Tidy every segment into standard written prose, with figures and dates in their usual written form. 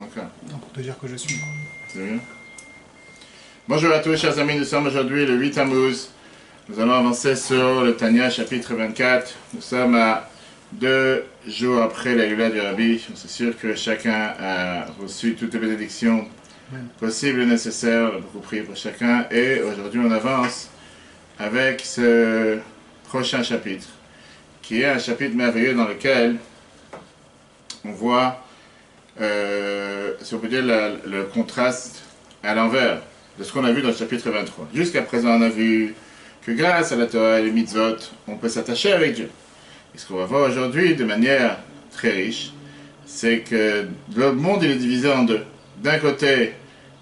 Okay. Non, pour te dire que je suis. C'est bien. Bonjour à tous, chers amis, nous sommes aujourd'hui le 8 Tammuz. Nous allons avancer sur le Tanya, chapitre 24. Nous sommes à 2 jours après la Yula du Rabbi. C'est sûr que chacun a reçu toutes les bénédictions possibles et nécessaires. On a beaucoup prié pour chacun. Et aujourd'hui, on avance avec ce prochain chapitre, qui est un chapitre merveilleux dans lequel on voit, si on peut dire, le contraste à l'envers de ce qu'on a vu dans le chapitre 23. Jusqu'à présent, on a vu que grâce à la Torah et les mitzvot, on peut s'attacher avec Dieu. Et ce qu'on va voir aujourd'hui, de manière très riche, c'est que le monde il est divisé en deux. D'un côté,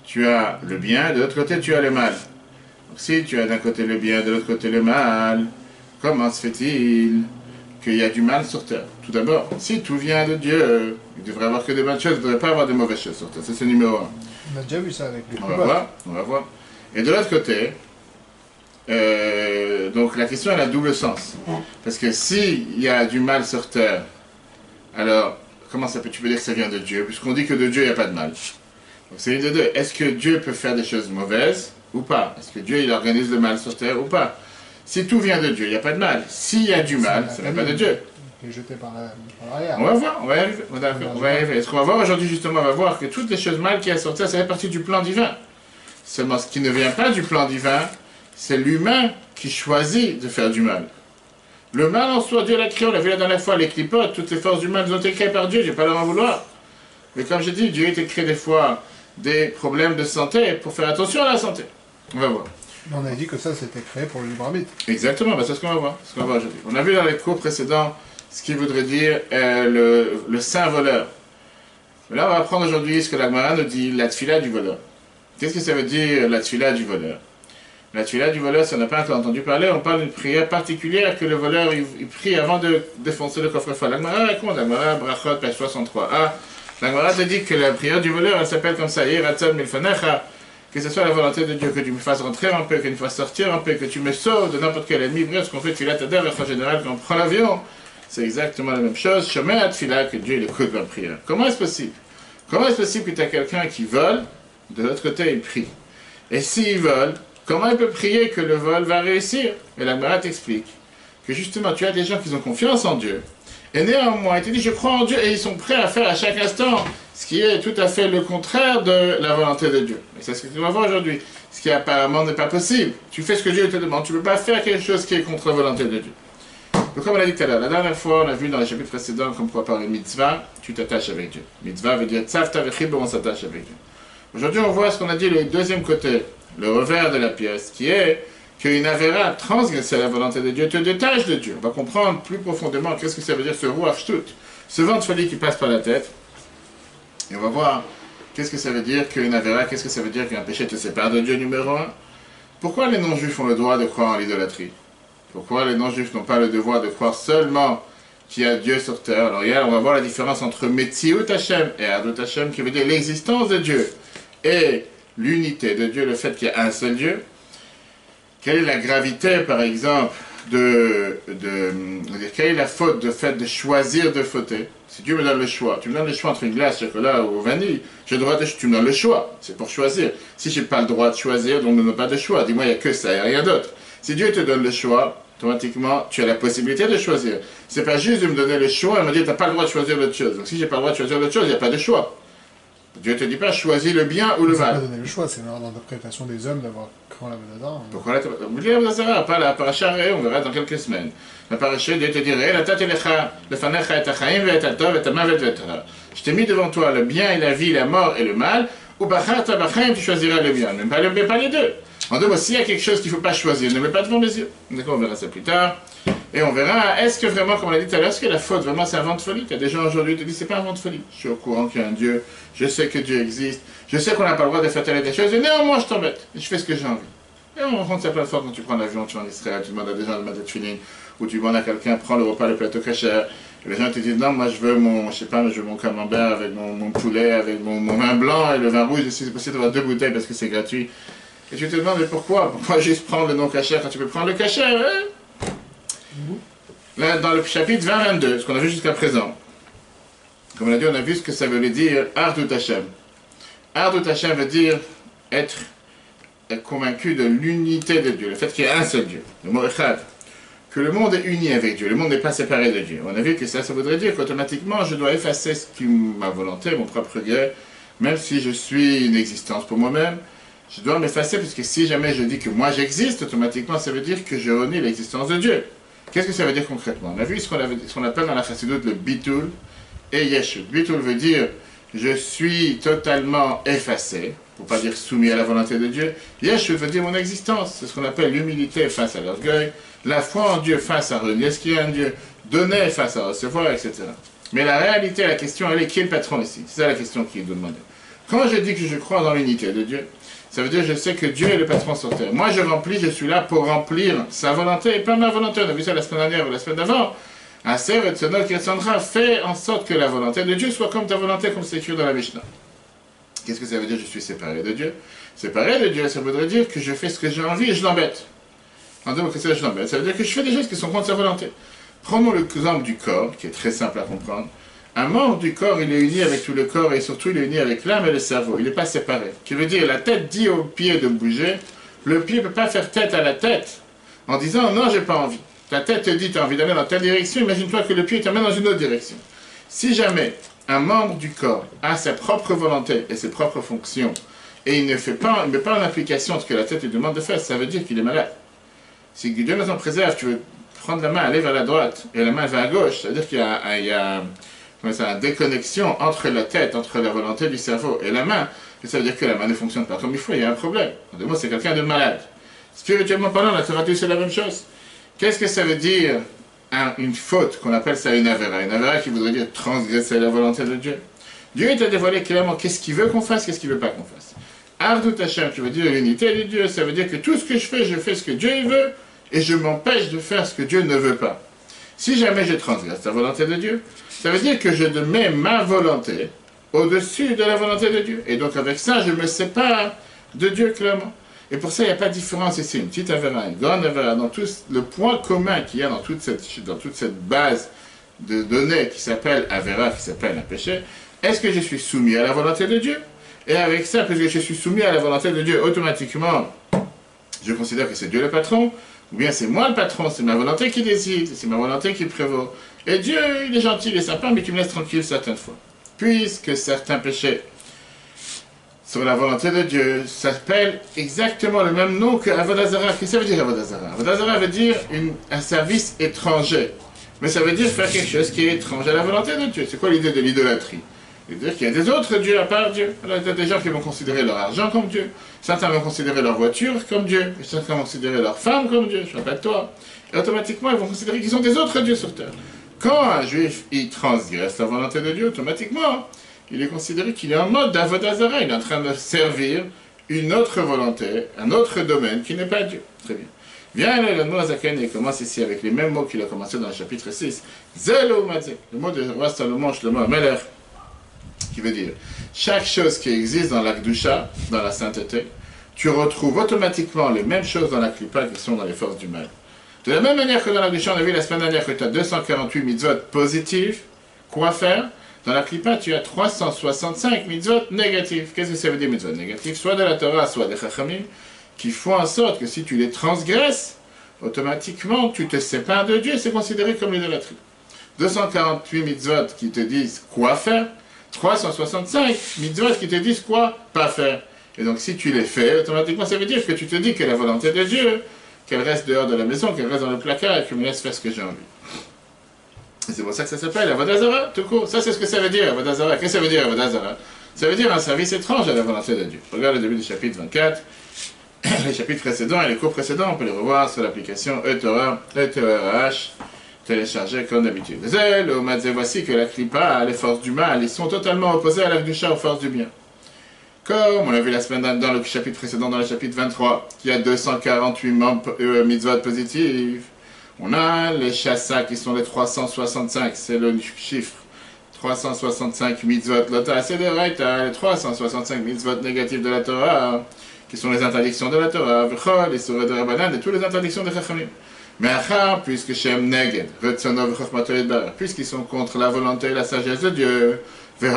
tu as le bien, de l'autre côté, tu as le mal. Donc si tu as d'un côté le bien, de l'autre côté le mal, comment se fait-il qu'il y a du mal sur terre? Tout d'abord, si tout vient de Dieu, il devrait avoir que des bonnes choses, il ne devrait pas avoir de mauvaises choses sur terre. Ça, c'est numéro 1. On a déjà vu ça avec les on va voir. Et de l'autre côté, donc la question elle a double sens. Parce que s'il y a du mal sur terre, alors comment ça peut, tu peux dire que ça vient de Dieu? Puisqu'on dit que de Dieu il n'y a pas de mal. Donc c'est une de deux. Est-ce que Dieu peut faire des choses mauvaises ou pas? Est-ce que Dieu il organise le mal sur terre ou pas? Si tout vient de Dieu, il n'y a pas de mal. S'il y a du mal, ça ne vient pas de Dieu. Qui est jeté par l'arrière. On va voir, on va y arriver. On va y arriver. Et ce qu'on va voir aujourd'hui, justement, on va voir que toutes les choses mal qui sont sorties, ça fait partie du plan divin. Seulement, ce qui ne vient pas du plan divin, c'est l'humain qui choisit de faire du mal. Le mal en soi, Dieu l'a créé, on l'a vu la dernière fois, les clipotes, toutes les forces du mal ont été créées par Dieu, je ne vais pas leur en vouloir. Mais comme je dis, Dieu a été créé des fois des problèmes de santé pour faire attention à la santé. On va voir. On a dit que ça, c'était créé pour le libre arbitre. Exactement, c'est ce qu'on va voir. Aujourd'hui. On a vu dans les cours précédents ce qui voudrait dire le saint voleur. Mais là, on va apprendre aujourd'hui ce que la Gemara nous dit, la tfila du voleur. Qu'est-ce que ça veut dire, la tfila du voleur? La tfila du voleur, si on n'a pas encore entendu parler, on parle d'une prière particulière que le voleur il prie avant de défoncer le coffre-fort. La Gemara raconte, la Gemara, Brachot, page 63a, la Gemara te dit que la prière du voleur, elle s'appelle comme ça, Yiratzon milfanecha, que ce soit la volonté de Dieu, que tu me fasses rentrer un peu, que tu me fasses sortir un peu, que tu me sauves de n'importe quel ennemi. Bref, ce qu'on fait tfila tader, en général, quand on prend l'avion, c'est exactement la même chose. Shomer à tfila, que Dieu il écoute ma prière. Comment est-ce possible? Comment est-ce possible que tu as quelqu'un qui vole, de l'autre côté il prie? Et s'il vole, comment il peut prier que le vol va réussir? Et la Gemara t'explique que justement tu as des gens qui ont confiance en Dieu, et néanmoins il te dit je crois en Dieu, et ils sont prêts à faire à chaque instant ce qui est tout à fait le contraire de la volonté de Dieu. Et c'est ce que tu vas voir aujourd'hui, ce qui apparemment n'est pas possible. Tu fais ce que Dieu te demande, tu ne peux pas faire quelque chose qui est contre la volonté de Dieu. Donc comme on a dit tout à l'heure, la dernière fois on a vu dans les chapitres précédents comme pour parler mitzvah, tu t'attaches avec Dieu. Mitzvah veut dire tzavta vechib, on s'attache avec Dieu. Aujourd'hui on voit ce qu'on a dit le deuxième côté, le revers de la pièce, qui est qu'une avéra transgresser la volonté de Dieu te détache de Dieu. On va comprendre plus profondément qu'est-ce que ça veut dire ce ruach shtut, ce vent de folie qui passe par la tête. Et on va voir qu'est-ce que ça veut dire qu'une avéra, qu'est-ce que ça veut dire qu'un péché te sépare de Dieu numéro 1. Pourquoi les non-juifs ont le droit de croire en l'idolâtrie? Pourquoi les non-juifs n'ont pas le devoir de croire seulement qu'il y a Dieu sur terre? Alors hier, on va voir la différence entre Metziut Hashem et Adut Hashem, qui veut dire l'existence de Dieu et l'unité de Dieu, le fait qu'il y a un seul Dieu. Quelle est la gravité, par exemple, quelle est la faute de fait de choisir de fauter? Si Dieu me donne le choix, tu me donnes le choix entre une glace, chocolat ou vanille, j'ai le droit de tu me donnes le choix, c'est pour choisir. Si je n'ai pas le droit de choisir, donc ne me donne pas de choix. Dis-moi, il n'y a que ça et rien d'autre. Si Dieu te donne le choix, automatiquement, tu as la possibilité de choisir. C'est pas juste de me donner le choix et me dire, tu n'as pas le droit de choisir l'autre chose. Donc si j'ai pas le droit de choisir l'autre chose, il n'y a pas de choix. Dieu ne te dit pas, choisis le bien ou le mal. C'est pas donner le choix, c'est l'interprétation des hommes d'avoir cru en la Vodazara. Pourquoi la Vodazara? Pas la paracha, on verra dans quelques semaines. La paracha, Dieu te dirait, je t'ai mis devant toi le bien et la vie, la mort et le mal, ou tu choisiras le bien. Mais pas les deux. En deux mots, s'il y a quelque chose qu'il ne faut pas choisir, ne mets pas devant les yeux. D'accord, on verra ça plus tard. Et on verra, est-ce que vraiment, comme on l'a dit tout à l'heure, est-ce que la faute, vraiment, c'est un vent de folie? Il y a des gens aujourd'hui qui te disent, c'est pas un vent de folie. Je suis au courant qu'il y a un Dieu, je sais que Dieu existe, je sais qu'on n'a pas le droit de faire telle des choses, et néanmoins, je t'embête, et je fais ce que j'ai envie. Et on rencontre ça plein de fois quand tu prends l'avion, tu vas en Israël, tu demandes à des gens de mettre des tuning, ou tu demandes à quelqu'un, prends le repas, le plateau kasher, et les gens te disent, non, moi je veux mon, je sais pas, je veux mon camembert avec mon poulet, avec mon vin blanc et le vin rouge, et si c'est possible d'avoir 2 bouteilles parce que c'est gratuit. Et tu te demandes, mais pourquoi? Pourquoi juste prendre le non kasher quand tu peux prendre le kasher, hein? Là, dans le chapitre 20-22, ce qu'on a vu jusqu'à présent, Comme on a dit, on a vu ce que ça veut dire Ardut Hashem. Ardut Hashem veut dire être convaincu de l'unité de Dieu, le fait qu'il y a un seul Dieu, le mot Echad. Que le monde est uni avec Dieu, le monde n'est pas séparé de Dieu. On a vu que ça voudrait dire qu'automatiquement je dois effacer ma volonté, mon propre gré, même si je suis une existence pour moi-même, je dois m'effacer, parce que si jamais je dis que moi j'existe, automatiquement ça veut dire que je renie l'existence de Dieu. Qu'est-ce que ça veut dire concrètement? On a vu ce qu'on appelle dans la chassidoute le bitul et yeshut. Bitul veut dire je suis totalement effacé, pour pas dire soumis à la volonté de Dieu. Yeshut veut dire mon existence, c'est ce qu'on appelle l'humilité face à l'orgueil, la foi en Dieu face à renier ce qu'il y a en Dieu, donner face à recevoir, etc. Mais la réalité, la question, elle est qui est le patron ici? C'est ça la question qui est demandée. Quand je dis que je crois dans l'unité de Dieu, ça veut dire que je sais que Dieu est le patron sur terre. Moi, je suis là pour remplir sa volonté et pas ma volonté. On a vu ça la semaine dernière ou la semaine d'avant. Un Sev et Tzonot Ketzandra fait en sorte que la volonté de Dieu soit comme ta volonté, comme c'est écrit dans la Mishnah. Qu'est-ce que ça veut dire? Je suis séparé de Dieu. Séparé de Dieu, ça voudrait dire que je fais ce que j'ai envie et je l'embête. En deux mots, qu'est-ce que je l'embête? Ça veut dire que je fais des choses qui sont contre sa volonté. Prenons l'exemple du corps, qui est très simple à comprendre. Un membre du corps, il est uni avec tout le corps et surtout il est uni avec l'âme et le cerveau. Il n'est pas séparé. Qui veut dire, la tête dit au pied de bouger, le pied ne peut pas faire tête à la tête en disant non, j'ai pas envie. Ta tête te dit tu as envie d'aller dans telle direction, imagine-toi que le pied t'amène dans une autre direction. Si jamais un membre du corps a sa propre volonté et ses propres fonctions et il ne met pas en application ce que la tête lui demande de faire, ça veut dire qu'il est malade. Si Dieu nous en préserve, tu veux prendre la main, aller vers la droite et la main va à gauche, ça veut dire qu'il y a une déconnexion entre la tête, entre la volonté du cerveau et la main, et ça veut dire que la main ne fonctionne pas comme il faut, il y a un problème. En deux mots, c'est quelqu'un de malade. Spirituellement parlant, la Torah c'est la même chose. Qu'est-ce que ça veut dire une faute, qu'on appelle ça une avera? Une avera qui voudrait dire transgresser la volonté de Dieu. Dieu t'a dévoilé clairement qu'est-ce qu'il veut qu'on fasse, qu'est-ce qu'il ne veut pas qu'on fasse. Ardut Hashem, qui veut dire l'unité de Dieu, ça veut dire que tout ce que je fais ce que Dieu veut, et je m'empêche de faire ce que Dieu ne veut pas. Si jamais je transgresse la volonté de Dieu, ça veut dire que je mets ma volonté au-dessus de la volonté de Dieu. Et donc avec ça, je me sépare de Dieu clairement. Et pour ça, il n'y a pas de différence ici. Une petite avera, une grande avera, dans tout le point commun qu'il y a dans toute cette base de données qui s'appelle avera, qui s'appelle un péché, est-ce que je suis soumis à la volonté de Dieu? Et avec ça, puisque je suis soumis à la volonté de Dieu, automatiquement, je considère que c'est Dieu le patron, ou bien c'est moi le patron, c'est ma volonté qui décide, c'est ma volonté qui prévaut. Et Dieu, il est gentil, il est sympa, mais qui me laisse tranquille certaines fois. Puisque certains péchés sur la volonté de Dieu s'appellent exactement le même nom que Avodah Zarah. Qu'est-ce que ça veut dire Avodah Zarah? Avodah Zarah veut dire un service étranger. Mais ça veut dire faire quelque chose qui est étranger à la volonté de Dieu. C'est quoi l'idée de l'idolâtrie? C'est-à-dire qu'il y a des autres dieux à part Dieu. Alors, il y a des gens qui vont considérer leur argent comme Dieu. Certains vont considérer leur voiture comme Dieu. Et certains vont considérer leur femme comme Dieu. Je rappelle toi. Et automatiquement, ils vont considérer qu'ils sont des autres dieux sur terre. Quand un juif, il transgresse la volonté de Dieu, automatiquement, il est considéré qu'il est en mode d'Avodah Zarah. Il est en train de servir une autre volonté, un autre domaine qui n'est pas Dieu. Très bien. Viens là, le mot Zaken, il commence ici avec les mêmes mots qu'il a commencé dans le chapitre 6. Zelo Mazé. Le mot de roi Salomon, le mot Ameler, qui veut dire chaque chose qui existe dans la Kedusha, dans la sainteté, tu retrouves automatiquement les mêmes choses dans la Klippa qui sont dans les forces du mal. De la même manière que dans la Kedusha, on a vu la semaine dernière que tu as 248 mitzvot positives, quoi faire? Dans la Klippa, tu as 365 mitzvot négatifs. Qu'est-ce que ça veut dire mitzvot négatifs? Soit de la Torah, soit des Chachamim, qui font en sorte que si tu les transgresses, automatiquement tu te sépares de Dieu, c'est considéré comme l'idolâtrie. 248 mitzvot qui te disent quoi faire, 365 mitzvot qui te disent quoi pas faire. Et donc si tu les fais, automatiquement ça veut dire que tu te dis que la volonté de Dieu, qu'elle reste dehors de la maison, qu'elle reste dans le placard et qu'elle me laisse faire ce que j'ai envie. Et c'est pour ça que ça s'appelle Avodah Zarah, tout court. Ça c'est ce que ça veut dire, Avodah Zarah. Qu'est-ce que ça veut dire, Avodah Zarah? Ça veut dire un service étrange à la volonté de Dieu. Regarde le début du chapitre 24. Les chapitres précédents et les cours précédents, on peut les revoir sur l'application eTorah, eTorah, téléchargée comme d'habitude. Voici que la Klippa, les forces du mal, ils sont totalement opposés à la Kedusha, aux forces du bien. Comme on l'a vu la semaine dernière dans le chapitre précédent, dans le chapitre 23, il y a 248 mitzvot positifs. On a les Chassa qui sont les 365, c'est le chiffre. 365 mitzvot Lota, c'est des Raïta, les 365 mitzvot négatifs de la Torah, qui sont les interdictions de la Torah, les sourets de Rabbanan et toutes les interdictions des Chachamim. Mais puisque Shem Neged, puisqu'ils sont contre la volonté et la sagesse de Dieu, ils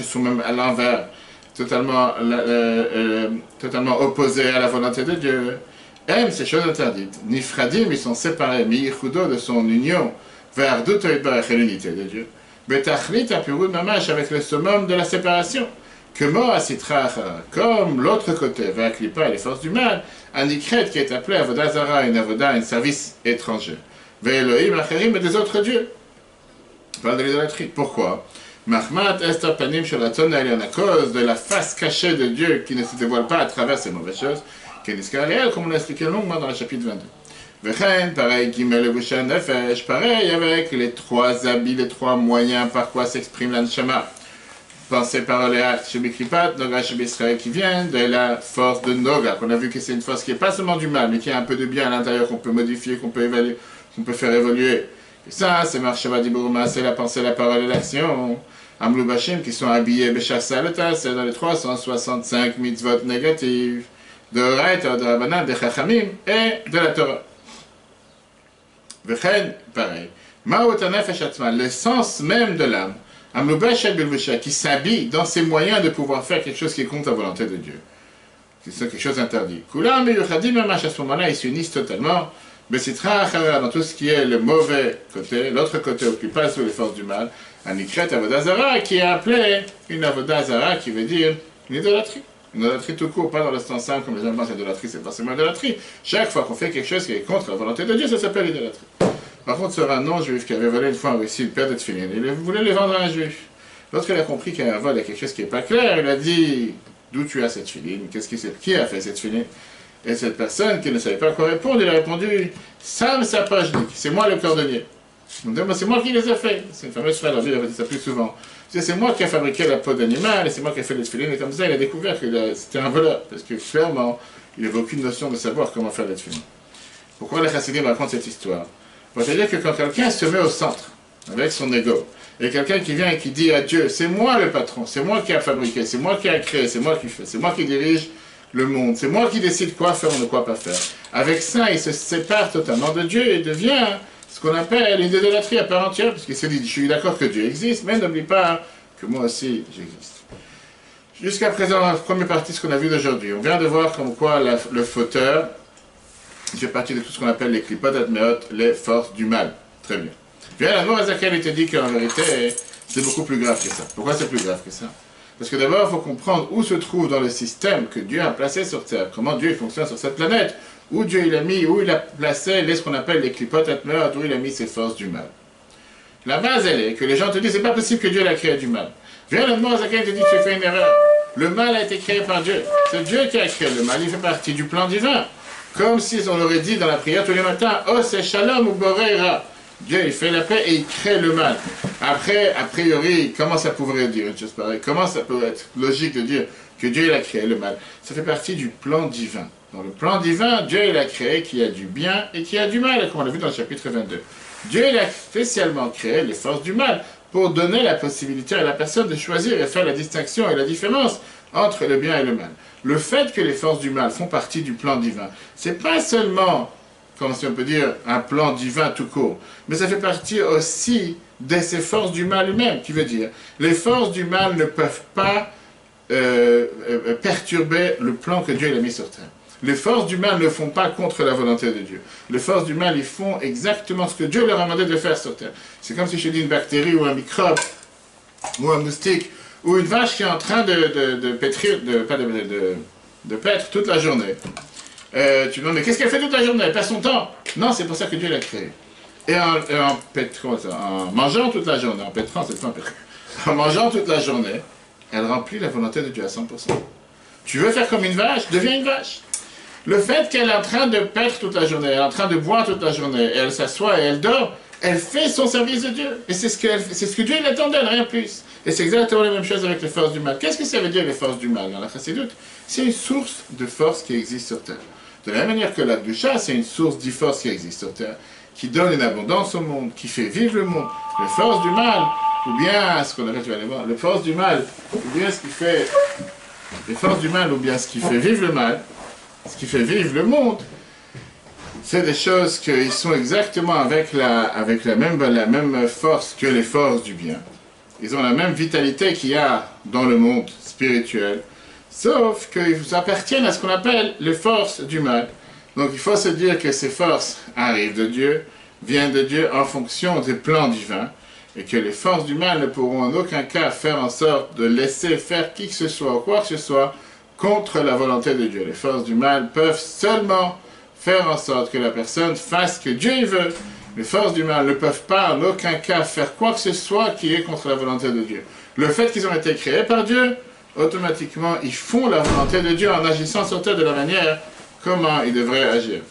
sont même à l'envers, totalement opposés à la volonté de Dieu, aiment ces choses interdites. Nifradim, ils sont séparés, mi-yichudo de son union, vers l'unité de Dieu. Betachlit apurud mamash, avec le summum de la séparation. Que mo asitra, comme l'autre côté, vers Klippa et les forces du mal, un ikret qui est appelé Avodazara, une avoda, un service étranger. Vers Elohim, Acherim et des autres dieux. On parle de l'idolâtrie. Pourquoi? Mahmat Esther Panim Shalaton, à cause de la face cachée de Dieu qui ne se dévoile pas à travers ces mauvaises choses, comme on l'a expliqué longuement dans le chapitre 22. Vechen, pareil, Gimel et Bushan Nefesh, pareil avec les trois habits, les trois moyens par quoi s'exprime l'Anshama. Pensez par les actes chez Bikripat, Noga chez Israël qui viennent de la force de Noga, qu'on a vu que c'est une force qui n'est pas seulement du mal, mais qui a un peu de bien à l'intérieur, qu'on peut modifier, qu'on peut évaluer, qu'on peut faire évoluer. Et ça, c'est Marshava Dibourma, c'est la pensée, la parole et l'action. Amlou Bashim qui sont habillés Beshassalota, c'est dans les 365 mitzvot négatives de Raïta, de Rabbanan, de Chachamim et de la Torah. Vechen, pareil. Ma'otanef Eshatzman, l'essence même de l'âme, Amlou Bashim Bilbusha, qui s'habille dans ses moyens de pouvoir faire quelque chose qui est contre la volonté de Dieu. C'est ça, quelque chose d'interdit. Kulam et Yuchadim, à ce moment-là, ils s'unissent totalement. Besitra dans tout ce qui est le mauvais côté, l'autre côté occupé sous les forces du mal. Un ikret avodazara qui est appelé une avodazara qui veut dire une idolâtrie. Une idolâtrie tout court, pas dans le sens simple comme les gens pensent l'idolâtrie, c'est forcément idolâtrie. Chaque fois qu'on fait quelque chose qui est contre la volonté de Dieu, ça s'appelle idolâtrie. Par contre, sur un non-juif qui avait volé une fois réussi une paire de tefilin, il voulait les vendre à un juif. Lorsqu'il a compris qu'il y a un vol et quelque chose qui n'est pas clair, il a dit d'où tu as cette tefilin, qui a fait cette tefilin? Et cette personne qui ne savait pas quoi répondre, il a répondu Sam Sapajnik, c'est moi le cordonnier. Donc, c'est moi qui les ai fait. C'est une fameuse phrase, il avait dit ça plus souvent. C'est moi qui ai fabriqué la peau d'animal et c'est moi qui ai fait les tefilines. Et comme ça, il a découvert que c'était un voleur. Parce que clairement, il n'avait aucune notion de savoir comment faire les tefilines. Pourquoi les chassidim racontent cette histoire? Pour te dire que quand quelqu'un se met au centre, avec son ego, et quelqu'un qui vient et qui dit à Dieu, c'est moi le patron, c'est moi qui ai fabriqué, c'est moi qui ai créé, c'est moi qui fais, c'est moi qui dirige le monde, c'est moi qui décide quoi faire ou ne quoi pas faire. Avec ça, il se sépare totalement de Dieu et devient ce qu'on appelle une idolâtrie à part entière, parce qu'il se dit, je suis d'accord que Dieu existe, mais n'oublie pas que moi aussi j'existe. Jusqu'à présent, dans la première partie, ce qu'on a vu d'aujourd'hui, on vient de voir comme quoi le fauteur, il fait partie de tout ce qu'on appelle les klipot admeot, les forces du mal. Très bien. Bien, la mort à Zacharie, il te dit qu'en vérité, c'est beaucoup plus grave que ça. Pourquoi c'est plus grave que ça? Parce que d'abord, il faut comprendre où se trouve dans le système que Dieu a placé sur Terre, comment Dieu fonctionne sur cette planète, où Dieu il a mis, où il a placé ce qu'on appelle les klipot admeot, où il a mis ses forces du mal. La base, elle est que les gens te disent, c'est pas possible que Dieu l'a créé du mal. Viens, la mort à Zacharie te dit, tu fais une erreur. Le mal a été créé par Dieu. C'est Dieu qui a créé le mal, il fait partie du plan divin. Comme si on aurait dit dans la prière tous les matins, oh c'est shalom ou boreira. Dieu il fait la paix et il crée le mal. Après, a priori, comment ça pourrait dire une chose pareille? Comment ça peut être logique de dire que Dieu il a créé le mal? Ça fait partie du plan divin. Dans le plan divin, Dieu il a créé qu'il y a du bien et qu'il y a du mal, comme on l'a vu dans le chapitre 22. Dieu il a spécialement créé les forces du mal pour donner la possibilité à la personne de choisir et faire la distinction et la différence entre le bien et le mal. Le fait que les forces du mal font partie du plan divin, c'est pas seulement, comme si on peut dire, un plan divin tout court, mais ça fait partie aussi de ces forces du mal eux-mêmes, qui veut dire, les forces du mal ne peuvent pas perturber le plan que Dieu a mis sur terre. Les forces du mal ne font pas contre la volonté de Dieu. Les forces du mal, ils font exactement ce que Dieu leur a demandé de faire sur terre. C'est comme si je dis une bactérie ou un microbe, ou un moustique, ou une vache qui est en train de pétrir, de paître toute la journée. Tu te demandes, mais qu'est-ce qu'elle fait toute la journée? Elle passe son temps. Non, c'est pour ça que Dieu l'a créée. Et en mangeant toute la journée, en pétrant, c'est pas un pétrir. En mangeant toute la journée, elle remplit la volonté de Dieu à 100%. Tu veux faire comme une vache? Deviens une vache. Le fait qu'elle est en train de paître toute la journée, elle est en train de boire toute la journée, et elle s'assoit et elle dort, elle fait son service de Dieu. Et c'est ce que Dieu il attend d'elle, rien plus. Et c'est exactement la même chose avec les forces du mal. Qu'est-ce que ça veut dire les forces du mal dans la chassidoute? C'est une source de force qui existe sur terre. De la même manière que la Kedusha, c'est une source de force qui existe sur terre, qui donne une abondance au monde, qui fait vivre le monde. Les forces du mal, ou bien ce qu'on appelle, tu vas aller voir, les forces du mal, ou bien ce qui fait, les forces du mal, ou bien ce qui fait vivre le mal, ce qui fait vivre le monde, c'est des choses qui sont exactement avec la même force que les forces du bien. Ils ont la même vitalité qu'il y a dans le monde spirituel, sauf qu'ils appartiennent à ce qu'on appelle les forces du mal. Donc il faut se dire que ces forces arrivent de Dieu, viennent de Dieu en fonction des plans divins, et que les forces du mal ne pourront en aucun cas faire en sorte de laisser faire qui que ce soit ou quoi que ce soit contre la volonté de Dieu. Les forces du mal peuvent seulement faire en sorte que la personne fasse ce que Dieu veut. Les forces du mal ne peuvent pas en aucun cas faire quoi que ce soit qui est contre la volonté de Dieu. Le fait qu'ils ont été créés par Dieu, automatiquement, ils font la volonté de Dieu en agissant sur terre de la manière comment ils devraient agir.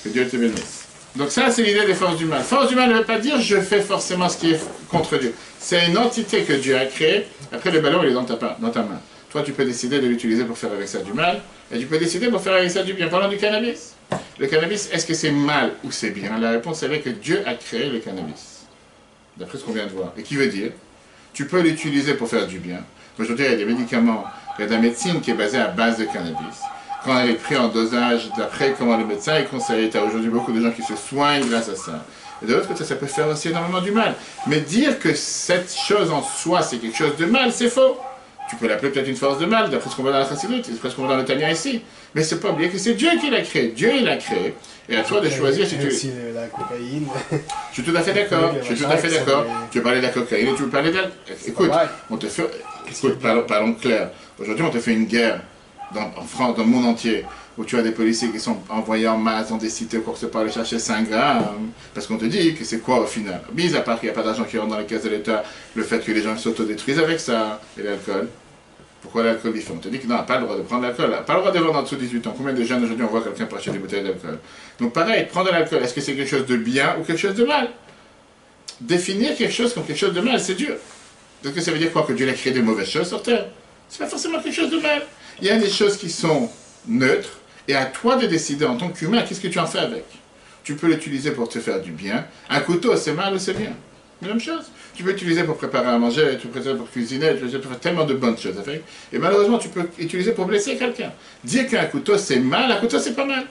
Que Dieu te bénisse. Donc ça, c'est l'idée des forces du mal. Force du mal ne veut pas dire je fais forcément ce qui est contre Dieu. C'est une entité que Dieu a créée. Après, le ballon, il est dans ta main. Toi, tu peux décider de l'utiliser pour faire avec ça du mal, et tu peux décider pour faire avec ça du bien. Parlons du cannabis. Le cannabis, est-ce que c'est mal ou c'est bien? La réponse, c'est que Dieu a créé le cannabis. D'après ce qu'on vient de voir. Et qui veut dire, tu peux l'utiliser pour faire du bien. Aujourd'hui, il y a des médicaments, il y a de la médecine qui est basée à base de cannabis. Quand elle est prise en dosage, d'après comment le médecin est conseillé, tu as aujourd'hui beaucoup de gens qui se soignent grâce à ça. Et de l'autre côté, ça peut faire aussi énormément du mal. Mais dire que cette chose en soi, c'est quelque chose de mal, c'est faux. Tu peux l'appeler peut-être une force de mal, d'après ce qu'on voit dans la Chassidut, d'après ce qu'on voit dans le Tanya ici. Mais c'est pas oublier que c'est Dieu qui l'a créé. Dieu, il l'a créé. Et à toi de choisir si tu... Aussi la cocaïne. Je suis tout à fait d'accord. Je suis tout à fait d'accord. Tu veux parler de la cocaïne et tu veux parler d'elle. Écoute, on te fait... Écoute, parlons clair. Aujourd'hui, on te fait une guerre en France, dans le monde entier, où tu as des policiers qui sont envoyés en masse dans des cités pour se pas aller chercher 5 grammes, parce qu'on te dit que c'est quoi au final. Mis à part qu'il n'y a pas d'argent qui rentre dans les caisses de l'État, le fait que les gens s'autodétruisent avec ça, et l'alcool. Pourquoi l'alcool il fait? On te dit que non, pas le droit de prendre l'alcool, pas le droit de vendre en dessous de 18 ans. Combien de jeunes aujourd'hui on voit quelqu'un pour acheter des bouteilles d'alcool? Donc pareil, prendre de l'alcool, est-ce que c'est quelque chose de bien ou quelque chose de mal? Définir quelque chose comme quelque chose de mal, c'est dur. Donc ça veut dire quoi? Que Dieu a créé des mauvaises choses sur Terre? C'est pas forcément quelque chose de mal. Il y a des choses qui sont neutres, et à toi de décider en tant qu'humain, qu'est-ce que tu en fais avec. Tu peux l'utiliser pour te faire du bien. Un couteau, c'est mal ou c'est bien? Même chose. Tu peux l'utiliser pour préparer à manger, tu peux l'utiliser pour cuisiner, tu peux l'utiliser pour faire tellement de bonnes choses avec. Et malheureusement, tu peux l'utiliser pour blesser quelqu'un. Dire qu'un couteau c'est mal, un couteau c'est pas mal.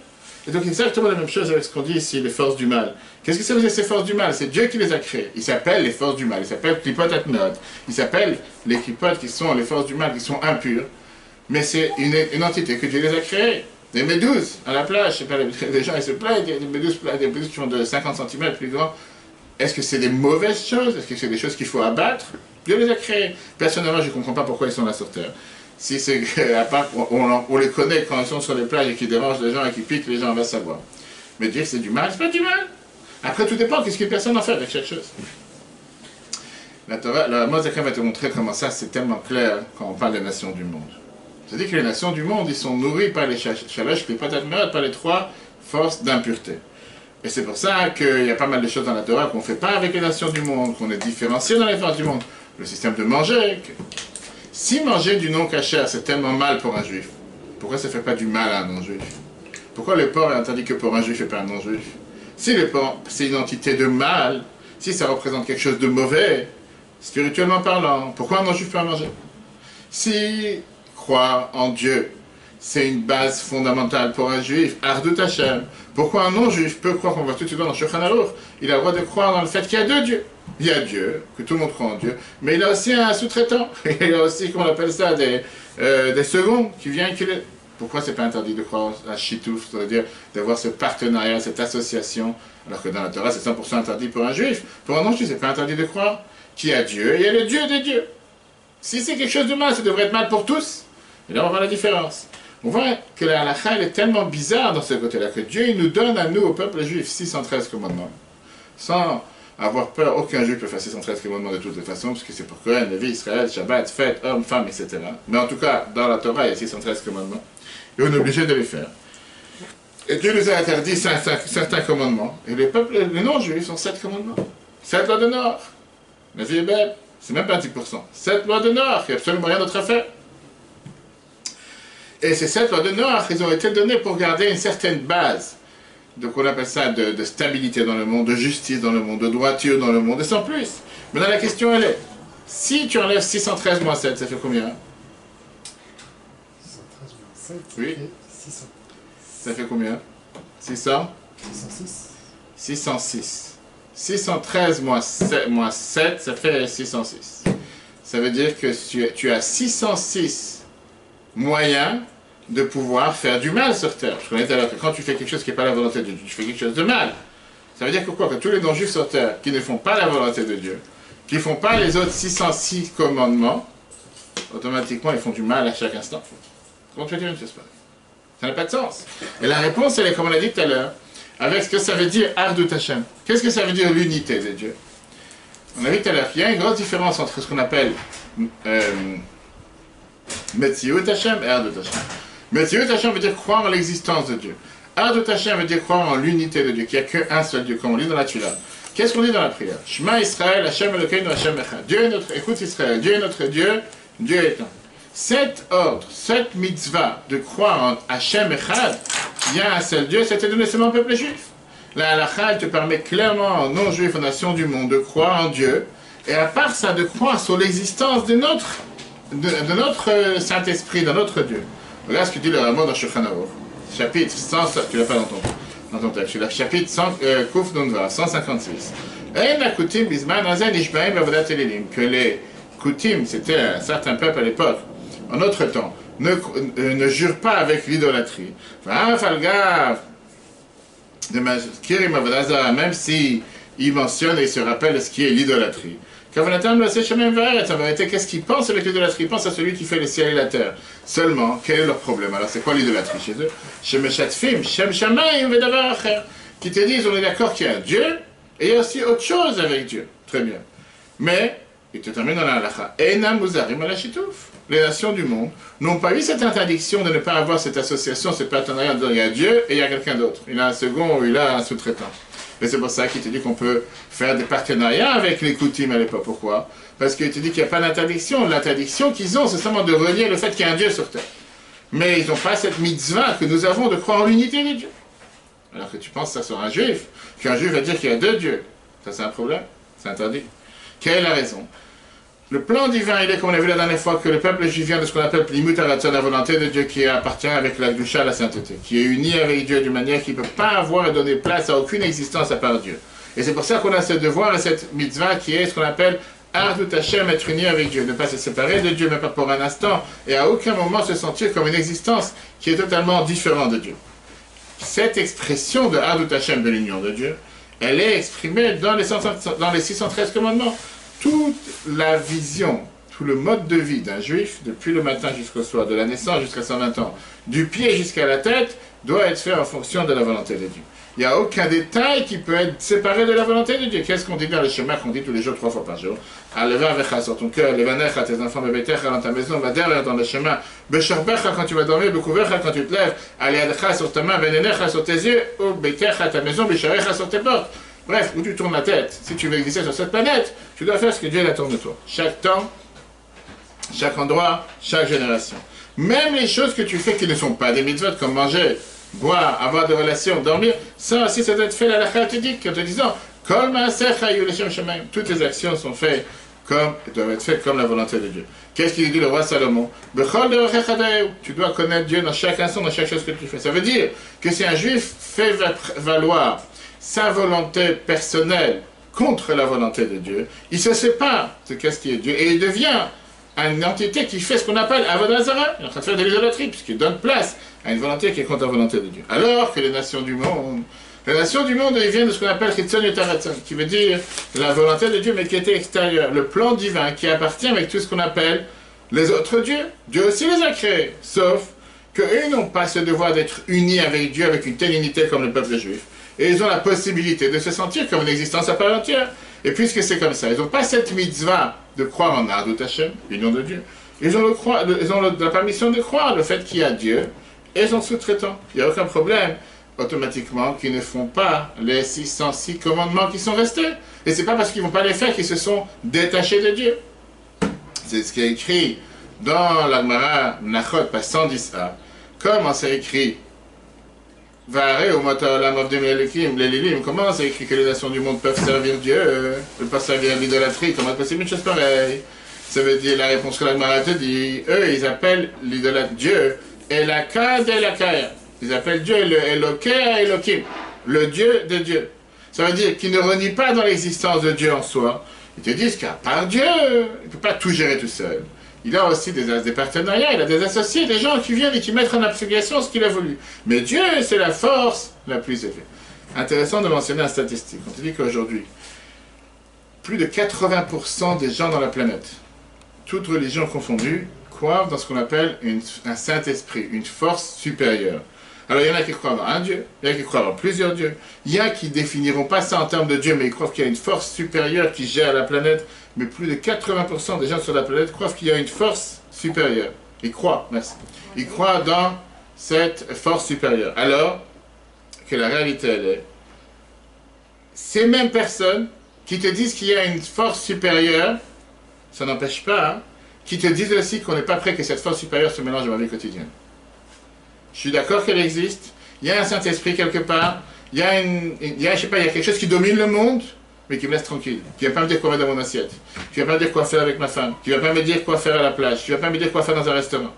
Et donc exactement la même chose avec ce qu'on dit ici, les forces du mal. Qu'est-ce que ça veut dire ces forces du mal? C'est Dieu qui les a créées. Ils s'appellent les forces du mal. Ils s'appellent Klipot Atnot. Ils s'appellent les Klipot qui sont les forces du mal, qui sont impures. Mais c'est une entité que Dieu les a créées. Des méduses à la plage, je sais pas, les gens ils se plaignent, des méduses qui font de 50 cm plus grands. Est-ce que c'est des mauvaises choses? Est-ce que c'est des choses qu'il faut abattre? Dieu les a créées. Personnellement, je ne comprends pas pourquoi ils sont là sur Terre. Si c'est à part on les connaît quand ils sont sur les plages et qu'ils dérangent les gens et qu'ils piquent les gens, on va savoir. Mais dire que c'est du mal, c'est pas du mal. Après, tout dépend, qu'est-ce qu'une personne en fait avec chaque chose. La Torah, la Mosaka va te montrer comment ça, c'est tellement clair quand on parle des nations du monde. C'est-à-dire que les nations du monde, ils sont nourris par les chaloches, par les 3 forces d'impureté. Et c'est pour ça qu'il y a pas mal de choses dans la Torah qu'on ne fait pas avec les nations du monde, qu'on est différencié dans les forces du monde. Le système de manger. Si manger du non-cachère, c'est tellement mal pour un juif, pourquoi ça ne fait pas du mal à un non-juif? Pourquoi le porc est interdit que pour un juif et pas un non-juif? Si le porc, c'est une entité de mal, si ça représente quelque chose de mauvais, spirituellement parlant, pourquoi un non-juif peut en manger? Si croire en Dieu, c'est une base fondamentale pour un juif, Ardut Hashem. Pourquoi un non-juif peut croire, qu'on va tout de suite dans Shulchan Aruch, il a le droit de croire dans le fait qu'il y a 2 dieux. Il y a Dieu, que tout le monde croit en Dieu, mais il a aussi un sous-traitant. Il y a aussi, comment on appelle ça, des seconds qui viennent. Pourquoi c'est pas interdit de croire à Shitouf, c'est-à-dire d'avoir ce partenariat, cette association, alors que dans la Torah c'est 100% interdit pour un juif. Pour un non-juif, c'est pas interdit de croire qu'il y a Dieu, et il y a le Dieu des dieux. Si c'est quelque chose de mal, ça devrait être mal pour tous. Et là, on voit la différence. On voit que la halakha, elle est tellement bizarre dans ce côté-là, que Dieu, il nous donne à nous, au peuple juif, 613 commandements. Sans avoir peur, aucun juif peut faire 613 commandements de toutes les façons, parce que c'est pour Cohen, Lévi, Israël, Shabbat, fête, homme, femme, etc. Mais en tout cas, dans la Torah, il y a 613 commandements. Et on est obligé de les faire. Et Dieu nous a interdit certains commandements. Et les peuples, les non-juifs, ont 7 commandements. 7 lois de Nord. La vie est belle. C'est même pas 10%. 7 lois de Nord, il n'y a absolument rien d'autre à faire. Et ces 7 lois de Noach, ils ont été donnés pour garder une certaine base. Donc on appelle ça de stabilité dans le monde, de justice dans le monde, de droiture dans le monde, et sans plus. Maintenant la question elle est, si tu enlèves 613 moins 7, ça fait combien? 613 moins 7, oui. 600. Ça fait combien? 600? 606. 606. 613 moins 7, ça fait 606. Ça veut dire que tu as 606 moyens de pouvoir faire du mal sur terre. Je connais tout à l'heure que quand tu fais quelque chose qui n'est pas la volonté de Dieu, tu fais quelque chose de mal. Ça veut dire que quoi? Que tous les non-juifs sur terre qui ne font pas la volonté de Dieu, qui ne font pas les autres 606 commandements, automatiquement ils font du mal à chaque instant. Comment tu veux dire une chose pareille? Ça n'a pas de sens. Et la réponse, elle est comme on l'a dit tout à l'heure, avec ce que ça veut dire Ardut Hashem. Qu'est-ce que ça veut dire l'unité de Dieu? On a vu tout à l'heure qu'il y a une grosse différence entre ce qu'on appelle Metziut Hashem et Ardut Hashem. Metziut Hashem veut dire croire en l'existence de Dieu. Ardut Hashem veut dire croire en l'unité de Dieu, qu'il n'y a qu'un seul Dieu, comme on dit dans la Tula. Qu'est-ce qu'on dit dans la prière? Shema Israël, Hashem Elokeinu, Hashem Echad. Dieu est notre, écoute Israël, Dieu est notre Dieu, Dieu est un. Cet ordre, cette mitzvah de croire en Hashem Echad, il y a un seul Dieu, c'était donné seulement au peuple juif. La halakha, elle te permet clairement aux non-juifs, aux nations du monde, de croire en Dieu, et à part ça, de croire sur l'existence de notre Saint-Esprit, de notre Dieu. Regarde ce que dit le Rambam dans Shulchan Aruch, chapitre 100, tu l'as pas dans ton texte, le chapitre 100, Kuf Nunva, 156. Que les Koutim, c'était un certain peuple à l'époque, en notre temps, ne jurent pas avec l'idolâtrie. Même si il mentionne et se rappelle ce qui est l'idolâtrie. En vérité, qu'est-ce qu'ils pensent avec l'idolâtrie? Ils pensent à celui qui fait le ciel et la terre. Seulement, quel est leur problème? Alors, c'est quoi l'idolâtrie chez eux? Qui te disent, on est d'accord qu'il y a un Dieu, et il y a aussi autre chose avec Dieu. Très bien. Mais, il te termine dans la halakha. Les nations du monde n'ont pas eu cette interdiction de ne pas avoir cette association, ce partenariat. Il y a Dieu et il y a quelqu'un d'autre. Il a un second ou il a un sous-traitant. Et c'est pour ça qu'il te dit qu'on peut faire des partenariats avec les Koutim à l'époque. Pourquoi? Parce qu'il te dit qu'il n'y a pas d'interdiction. L'interdiction qu'ils ont, c'est seulement de relier le fait qu'il y a un Dieu sur terre. Mais ils n'ont pas cette mitzvah que nous avons de croire en l'unité des dieux. Alors que tu penses ça sur un juif, qu'un juif va dire qu'il y a deux dieux. Ça, c'est un problème. C'est interdit. Quelle est la raison? Le plan divin, il est, comme on a vu la dernière fois, que le peuple juif vient de ce qu'on appelle Plimut Haratzon, la volonté de Dieu qui appartient avec la Gdusha, la sainteté, qui est uni avec Dieu d'une manière qui ne peut pas avoir et donner place à aucune existence à part Dieu. Et c'est pour ça qu'on a ce devoir et cette mitzvah qui est ce qu'on appelle Ardut Hashem, être uni avec Dieu, ne pas se séparer de Dieu, même pas pour un instant, et à aucun moment se sentir comme une existence qui est totalement différente de Dieu. Cette expression de Ardut Hashem, de l'union de Dieu, elle est exprimée dans les 613 commandements. Toute la vision, tout le mode de vie d'un juif, depuis le matin jusqu'au soir, de la naissance jusqu'à 120 ans, du pied jusqu'à la tête, doit être fait en fonction de la volonté de Dieu. Il n'y a aucun détail qui peut être séparé de la volonté de Dieu. Qu'est-ce qu'on dit dans le schéma qu'on dit tous les jours, 3 fois par jour? Aleva avecha sur ton cœur, levanecha tes enfants, bebetecha dans ta maison, vader dans le schéma, besharbecha quand tu vas dormir, bekuvercha quand tu te lèves, aliadcha sur ta main, benenecha sur tes yeux, ou bekecha ta maison, besharecha sur tes portes. Bref, où tu tournes la tête, si tu veux exister sur cette planète, tu dois faire ce que Dieu attend de toi. Chaque temps, chaque endroit, chaque génération. Même les choses que tu fais qui ne sont pas des mitzvot, comme manger, boire, avoir des relations, dormir, ça aussi, ça doit être fait à la khalatidik, en te disant, toutes tes actions sont faites comme, doivent être faites comme la volonté de Dieu. Qu'est-ce qu'il dit le roi Salomon? Tu dois connaître Dieu dans chaque instant, dans chaque chose que tu fais. Ça veut dire que si un juif fait valoir sa volonté personnelle contre la volonté de Dieu, il se sépare de qu'est-ce qui est Dieu et il devient une entité qui fait ce qu'on appelle Avodah Zarah. Il est en train de faire de l'idolâtrie puisqu'il donne place à une volonté qui est contre la volonté de Dieu. Alors que les nations du monde, ils viennent de ce qu'on appelle Chitzon Yutaratzon, qui veut dire la volonté de Dieu mais qui était extérieure, le plan divin qui appartient avec tout ce qu'on appelle les autres dieux. Dieu aussi les a créés, sauf qu'eux n'ont pas ce devoir d'être unis avec Dieu avec une telle unité comme le peuple juif. Et ils ont la possibilité de se sentir comme une existence à part entière. Et puisque c'est comme ça, ils n'ont pas cette mitzvah de croire en Ardut Hashem, l'union de Dieu. Ils ont la permission de croire le fait qu'il y a Dieu et son sous-traitant. Il n'y a aucun problème, automatiquement, qu'ils ne font pas les 606 commandements qui sont restés. Et c'est pas parce qu'ils ne vont pas les faire qu'ils se sont détachés de Dieu. C'est ce qui est écrit dans la Gemara Menachot, page 110a. Comment c'est écrit? Comment c'est écrit que les nations du monde peuvent servir Dieu, ne pas servir l'idolâtrie? Comment est possible une chose pareille? Ça veut dire la réponse que la Gemara te dit, eux ils appellent l'idolâtre Dieu Elaka de Elakaya. Ils appellent Dieu le Elokea Elokim. le Dieu de Dieu. Ça veut dire qu'ils ne renient pas dans l'existence de Dieu en soi. Ils te disent qu'à part Dieu, il ne peut pas tout gérer tout seul. Il a aussi des partenariats, il a des associés, des gens qui viennent et qui mettent en application ce qu'il a voulu. Mais Dieu, c'est la force la plus élevée. Intéressant de mentionner une statistique. On te dit qu'aujourd'hui, plus de 80% des gens dans la planète, toutes religions confondues, croient dans ce qu'on appelle un Saint-Esprit, une force supérieure. Alors il y en a qui croient en un Dieu, il y en a qui croient en plusieurs dieux, il y a qui définiront pas ça en termes de Dieu, mais ils croient qu'il y a une force supérieure qui gère la planète, mais plus de 80% des gens sur la planète croient qu'il y a une force supérieure. Ils croient, merci. Ils croient dans cette force supérieure. Alors que la réalité, elle est, ces mêmes personnes qui te disent qu'il y a une force supérieure, ça n'empêche pas, hein, qui te disent aussi qu'on n'est pas prêt que cette force supérieure se mélange dans ma vie quotidienne. Je suis d'accord qu'elle existe, il y a un Saint-Esprit quelque part, je sais pas, il y a quelque chose qui domine le monde, mais qui me laisse tranquille, qui ne va pas me dire quoi mettre dans mon assiette, qui ne va pas me dire quoi faire avec ma femme, qui ne va pas me dire quoi faire à la plage, qui ne va pas me dire quoi faire dans un restaurant.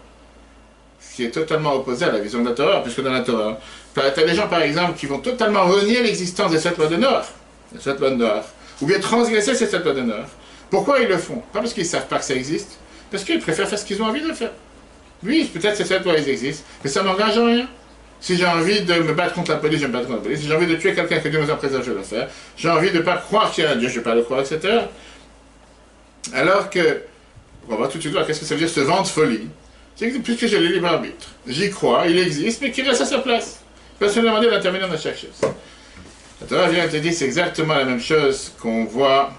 Ce qui est totalement opposé à la vision de la Torah, puisque dans la Torah, tu as des gens par exemple qui vont totalement renier l'existence de cette loi de Noach, ou bien transgresser cette loi de Noach. Pourquoi ils le font? Pas parce qu'ils ne savent pas que ça existe, parce qu'ils préfèrent faire ce qu'ils ont envie de faire. Oui, peut-être c'est cette loi, ils existent, mais ça ne m'engage en rien. Si j'ai envie de me battre contre la police, je vais me battre contre la police. Si j'ai envie de tuer quelqu'un que Dieu nous a préservé, je vais le faire. J'ai envie de ne pas croire qu'il y a un Dieu, je ne vais pas le croire, etc. Alors que, on va voir tout de suite, qu'est-ce que ça veut dire ce vent de folie? C'est que puisque j'ai le libre arbitre, j'y crois, il existe, mais qu'il reste à sa place. Personne ne demande d'intervenir dans chaque chose. La Torah vient te dire c'est exactement la même chose qu'on voit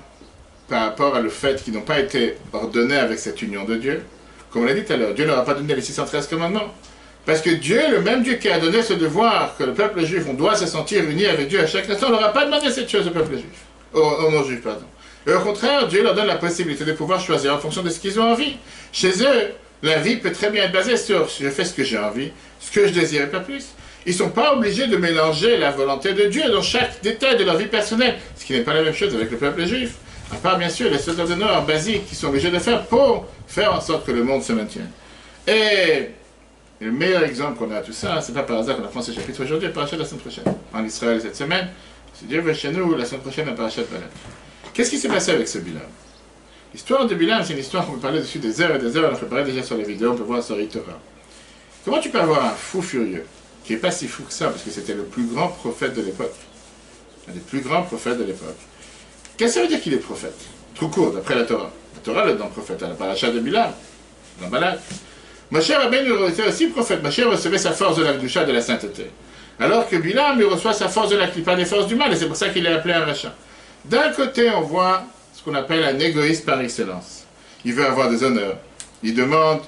par rapport à le fait qu'ils n'ont pas été ordonnés avec cette union de Dieu. Comme on l'a dit tout à l'heure, Dieu n'aura pas donné les 613 commandements. Parce que Dieu, le même Dieu qui a donné ce devoir, que le peuple juif, on doit se sentir uni avec Dieu à chaque instant, n'aura pas demandé cette chose au peuple juif. Au non-juif, pardon. Et au contraire, Dieu leur donne la possibilité de pouvoir choisir en fonction de ce qu'ils ont envie. Chez eux, la vie peut très bien être basée sur je fais ce que j'ai envie, ce que je désire et pas plus. Ils ne sont pas obligés de mélanger la volonté de Dieu dans chaque détail de leur vie personnelle, ce qui n'est pas la même chose avec le peuple juif. À part, bien sûr, les soldats de Nord basiques qu'ils sont obligés de faire pour faire en sorte que le monde se maintienne. Et le meilleur exemple qu'on a à tout ça, c'est pas par hasard qu'on apprend ce chapitre aujourd'hui, parachat la semaine prochaine. En Israël cette semaine, si Dieu veut chez nous, la semaine prochaine, un parachat Balak. Qu'est-ce qui s'est passé avec ce Bilam? L'histoire de Bilam, c'est une histoire qu'on peut parler dessus des heures et des heures, on en préparé déjà sur les vidéos, on peut voir sur Torah. Comment tu peux avoir un fou furieux, qui n'est pas si fou que ça, parce que c'était le plus grand prophète de l'époque, un des plus grands prophètes de l'époque. Qu'est-ce que ça veut dire qu'il est prophète? Tout court, d'après la Torah. La Torah, le nom prophète, à la parachat de Bilam, dans Balak. Moshe Rabbeinu était aussi prophète. Moshe recevait sa force de la Kedusha, de la sainteté. Alors que Bilam, il reçoit sa force de la Klippa, des forces du mal, et c'est pour ça qu'il est appelé un rachat. D'un côté, on voit ce qu'on appelle un égoïste par excellence. Il veut avoir des honneurs. Il demande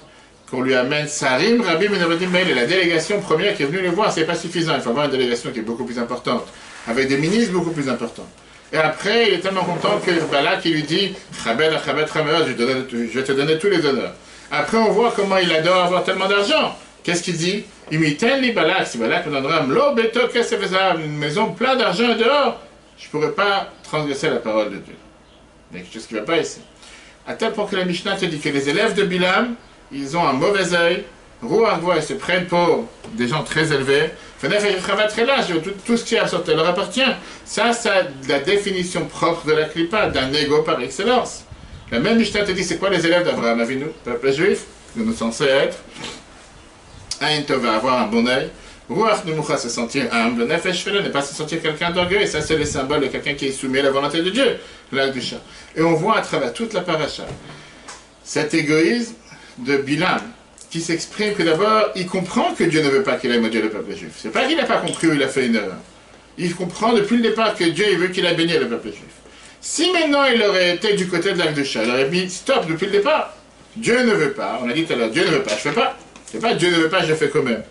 qu'on lui amène Sarim, Rabbi Menavedim Meil, et la délégation première qui est venue le voir, c'est pas suffisant. Il faut avoir une délégation qui est beaucoup plus importante, avec des ministres beaucoup plus importants. Et après, il est tellement content que Balak, il lui dit Chabed, Chabed, Chabed, je vais te donner tous les honneurs. Après, on voit comment il adore avoir tellement d'argent. Qu'est-ce qu'il dit? Il me dit Balak, si Balak me donnera une maison pleine d'argent dehors, je ne pourrais pas transgresser la parole de Dieu. Il y a quelque chose qui ne va pas ici. À tel point que la Mishnah te dit que les élèves de Bilam, ils ont un mauvais œil, ils se prennent pour des gens très élevés. Tout ce qui est à sortir leur appartient. Ça, c'est la définition propre de la Klippa, d'un ego par excellence. La même Mishnah te dit, c'est quoi les élèves d'Abraham Avinu, peuple juif, que nous sommes censés être? Aïn Tov va avoir un bon œil. Ruach Nemucha, se sentir humble. Nefesh Shvela, ne pas se sentir quelqu'un d'orgueil. Ça, c'est le symbole de quelqu'un qui est soumis à la volonté de Dieu, l'acte du chat. Et on voit à travers toute la paracha cet égoïsme de Bilam, qui s'exprime que d'abord, il comprend que Dieu ne veut pas qu'il aille maudire le peuple juif. C'est pas qu'il n'a pas compris ou il a fait une erreur. Il comprend depuis le départ que Dieu il veut qu'il aille bénir le peuple juif. Si maintenant il aurait été du côté de l'acte de chat, il aurait mis stop depuis le départ. Dieu ne veut pas, on a dit tout à l'heure, Dieu ne veut pas, je fais pas. C'est pas Dieu ne veut pas, je fais quand même.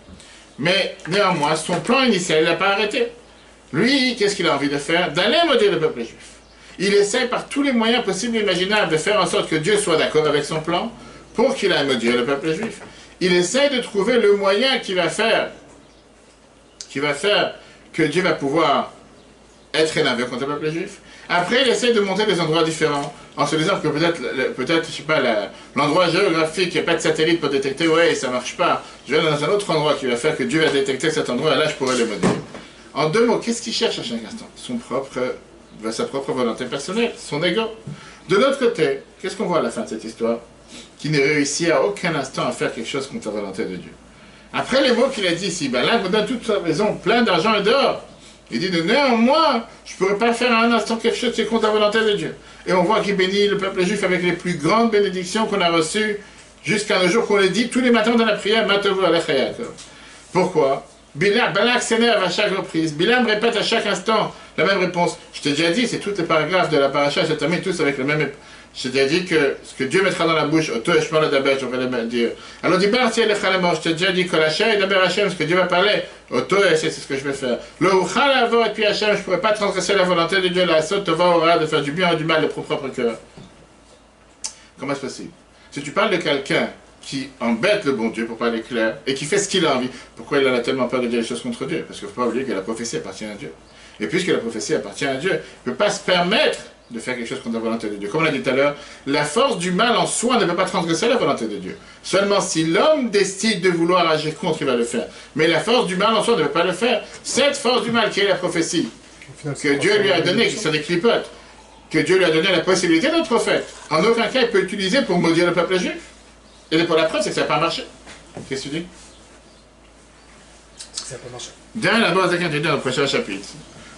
Mais néanmoins, son plan initial, il n'a pas arrêté. Lui, qu'est-ce qu'il a envie de faire? D'aller maudire le peuple juif. Il essaie par tous les moyens possibles et imaginables de faire en sorte que Dieu soit d'accord avec son plan pour qu'il aille maudire le peuple juif. Il essaie de trouver le moyen qui va faire que Dieu va pouvoir être énervé contre le peuple juif. Après, il essaie de monter des endroits différents, en se disant que peut-être, je sais pas, l'endroit géographique, il n'y a pas de satellite pour détecter, ouais, ça marche pas. Je vais dans un autre endroit qui va faire que Dieu va détecter cet endroit, et là, je pourrais le maudire. En deux mots, qu'est-ce qu'il cherche à chaque instant? Sa propre volonté personnelle, son ego. De l'autre côté, qu'est-ce qu'on voit à la fin de cette histoire? Qui ne réussit à aucun instant à faire quelque chose contre la volonté de Dieu. Après les mots qu'il a dit ici, Balak vous donne toute sa maison, plein d'argent et d'or. Il dit, néanmoins, je ne pourrais pas faire à un instant quelque chose qui est contre la volonté de Dieu. Et on voit qu'il bénit le peuple juif avec les plus grandes bénédictions qu'on a reçues jusqu'à nos jours qu'on les dit tous les matins dans la prière, Matovu Alecha Yaakov. Pourquoi? Balak s'énerve à chaque reprise. Bilam répète à chaque instant la même réponse. Je t'ai déjà dit, c'est tous les paragraphes de la paracha, je termine tous avec le même. Je t'ai déjà dit que ce que Dieu mettra dans la bouche, Oto et Shmol Adaber, j'aurais le dire. Alors dis Barti Alecha Lemor, je t'ai déjà dit que Hashem et Daber Hashem, ce que Dieu va parler, Oto et c'est ce que je vais faire. Le Uchal Avor et puis Hashem, je ne pourrais pas transgresser la volonté de Dieu, la Sot Tova Ora, de faire du bien ou du mal de propre cœur. Comment est-ce possible? Si tu parles de quelqu'un qui embête le bon Dieu, pour parler clair, et qui fait ce qu'il a envie. Pourquoi il en a tellement peur de dire les choses contre Dieu? Parce qu'il ne faut pas oublier que la prophétie appartient à Dieu. Et puisque la prophétie appartient à Dieu, il ne peut pas se permettre de faire quelque chose contre la volonté de Dieu. Comme on l'a dit tout à l'heure, la force du mal en soi ne peut pas transgresser la volonté de Dieu. Seulement si l'homme décide de vouloir agir contre, il va le faire. Mais la force du mal en soi ne peut pas le faire. Cette force du mal qui est la prophétie, que Dieu lui a donnée, qui sont des clipotes, que Dieu lui a donné la possibilité d'être prophète, en aucun cas il peut l'utiliser pour maudire le peuple juif. Et pour la preuve, c'est que ça n'a pas marché. Qu'est-ce que tu dis? Est-ce que ça n'a pas marché? Dans la loi Zakin, tu dis dans le prochain chapitre.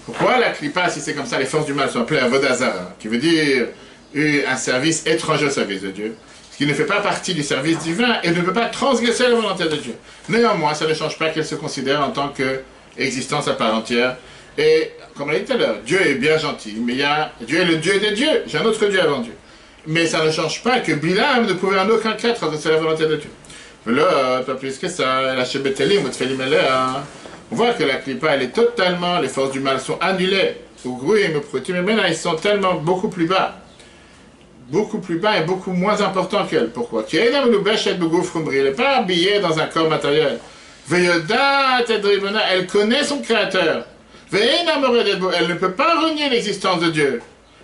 Pourquoi la clipa, si c'est comme ça, les forces du mal sont appelées Avodazara, qui veut dire un service étranger au service de Dieu, ce qui ne fait pas partie du service divin et ne peut pas transgresser la volonté de Dieu. Néanmoins, ça ne change pas qu'elle se considère en tant qu'existence à part entière. Et, comme on l'a dit tout à l'heure, Dieu est bien gentil, mais Dieu est le Dieu des dieux, j'ai un autre Dieu avant Dieu. Mais ça ne change pas que Bilam ne pouvait en aucun cas transgresser la volonté de Dieu. Là, pas plus que ça, la Shebetelim, on voit que la Klippa, elle est totalement, les forces du mal sont annulées. Ils sont tellement beaucoup plus bas et beaucoup moins importants qu'elle. Pourquoi? Elle n'est pas habillée dans un corps matériel. Elle connaît son créateur. Elle ne peut pas renier l'existence de Dieu.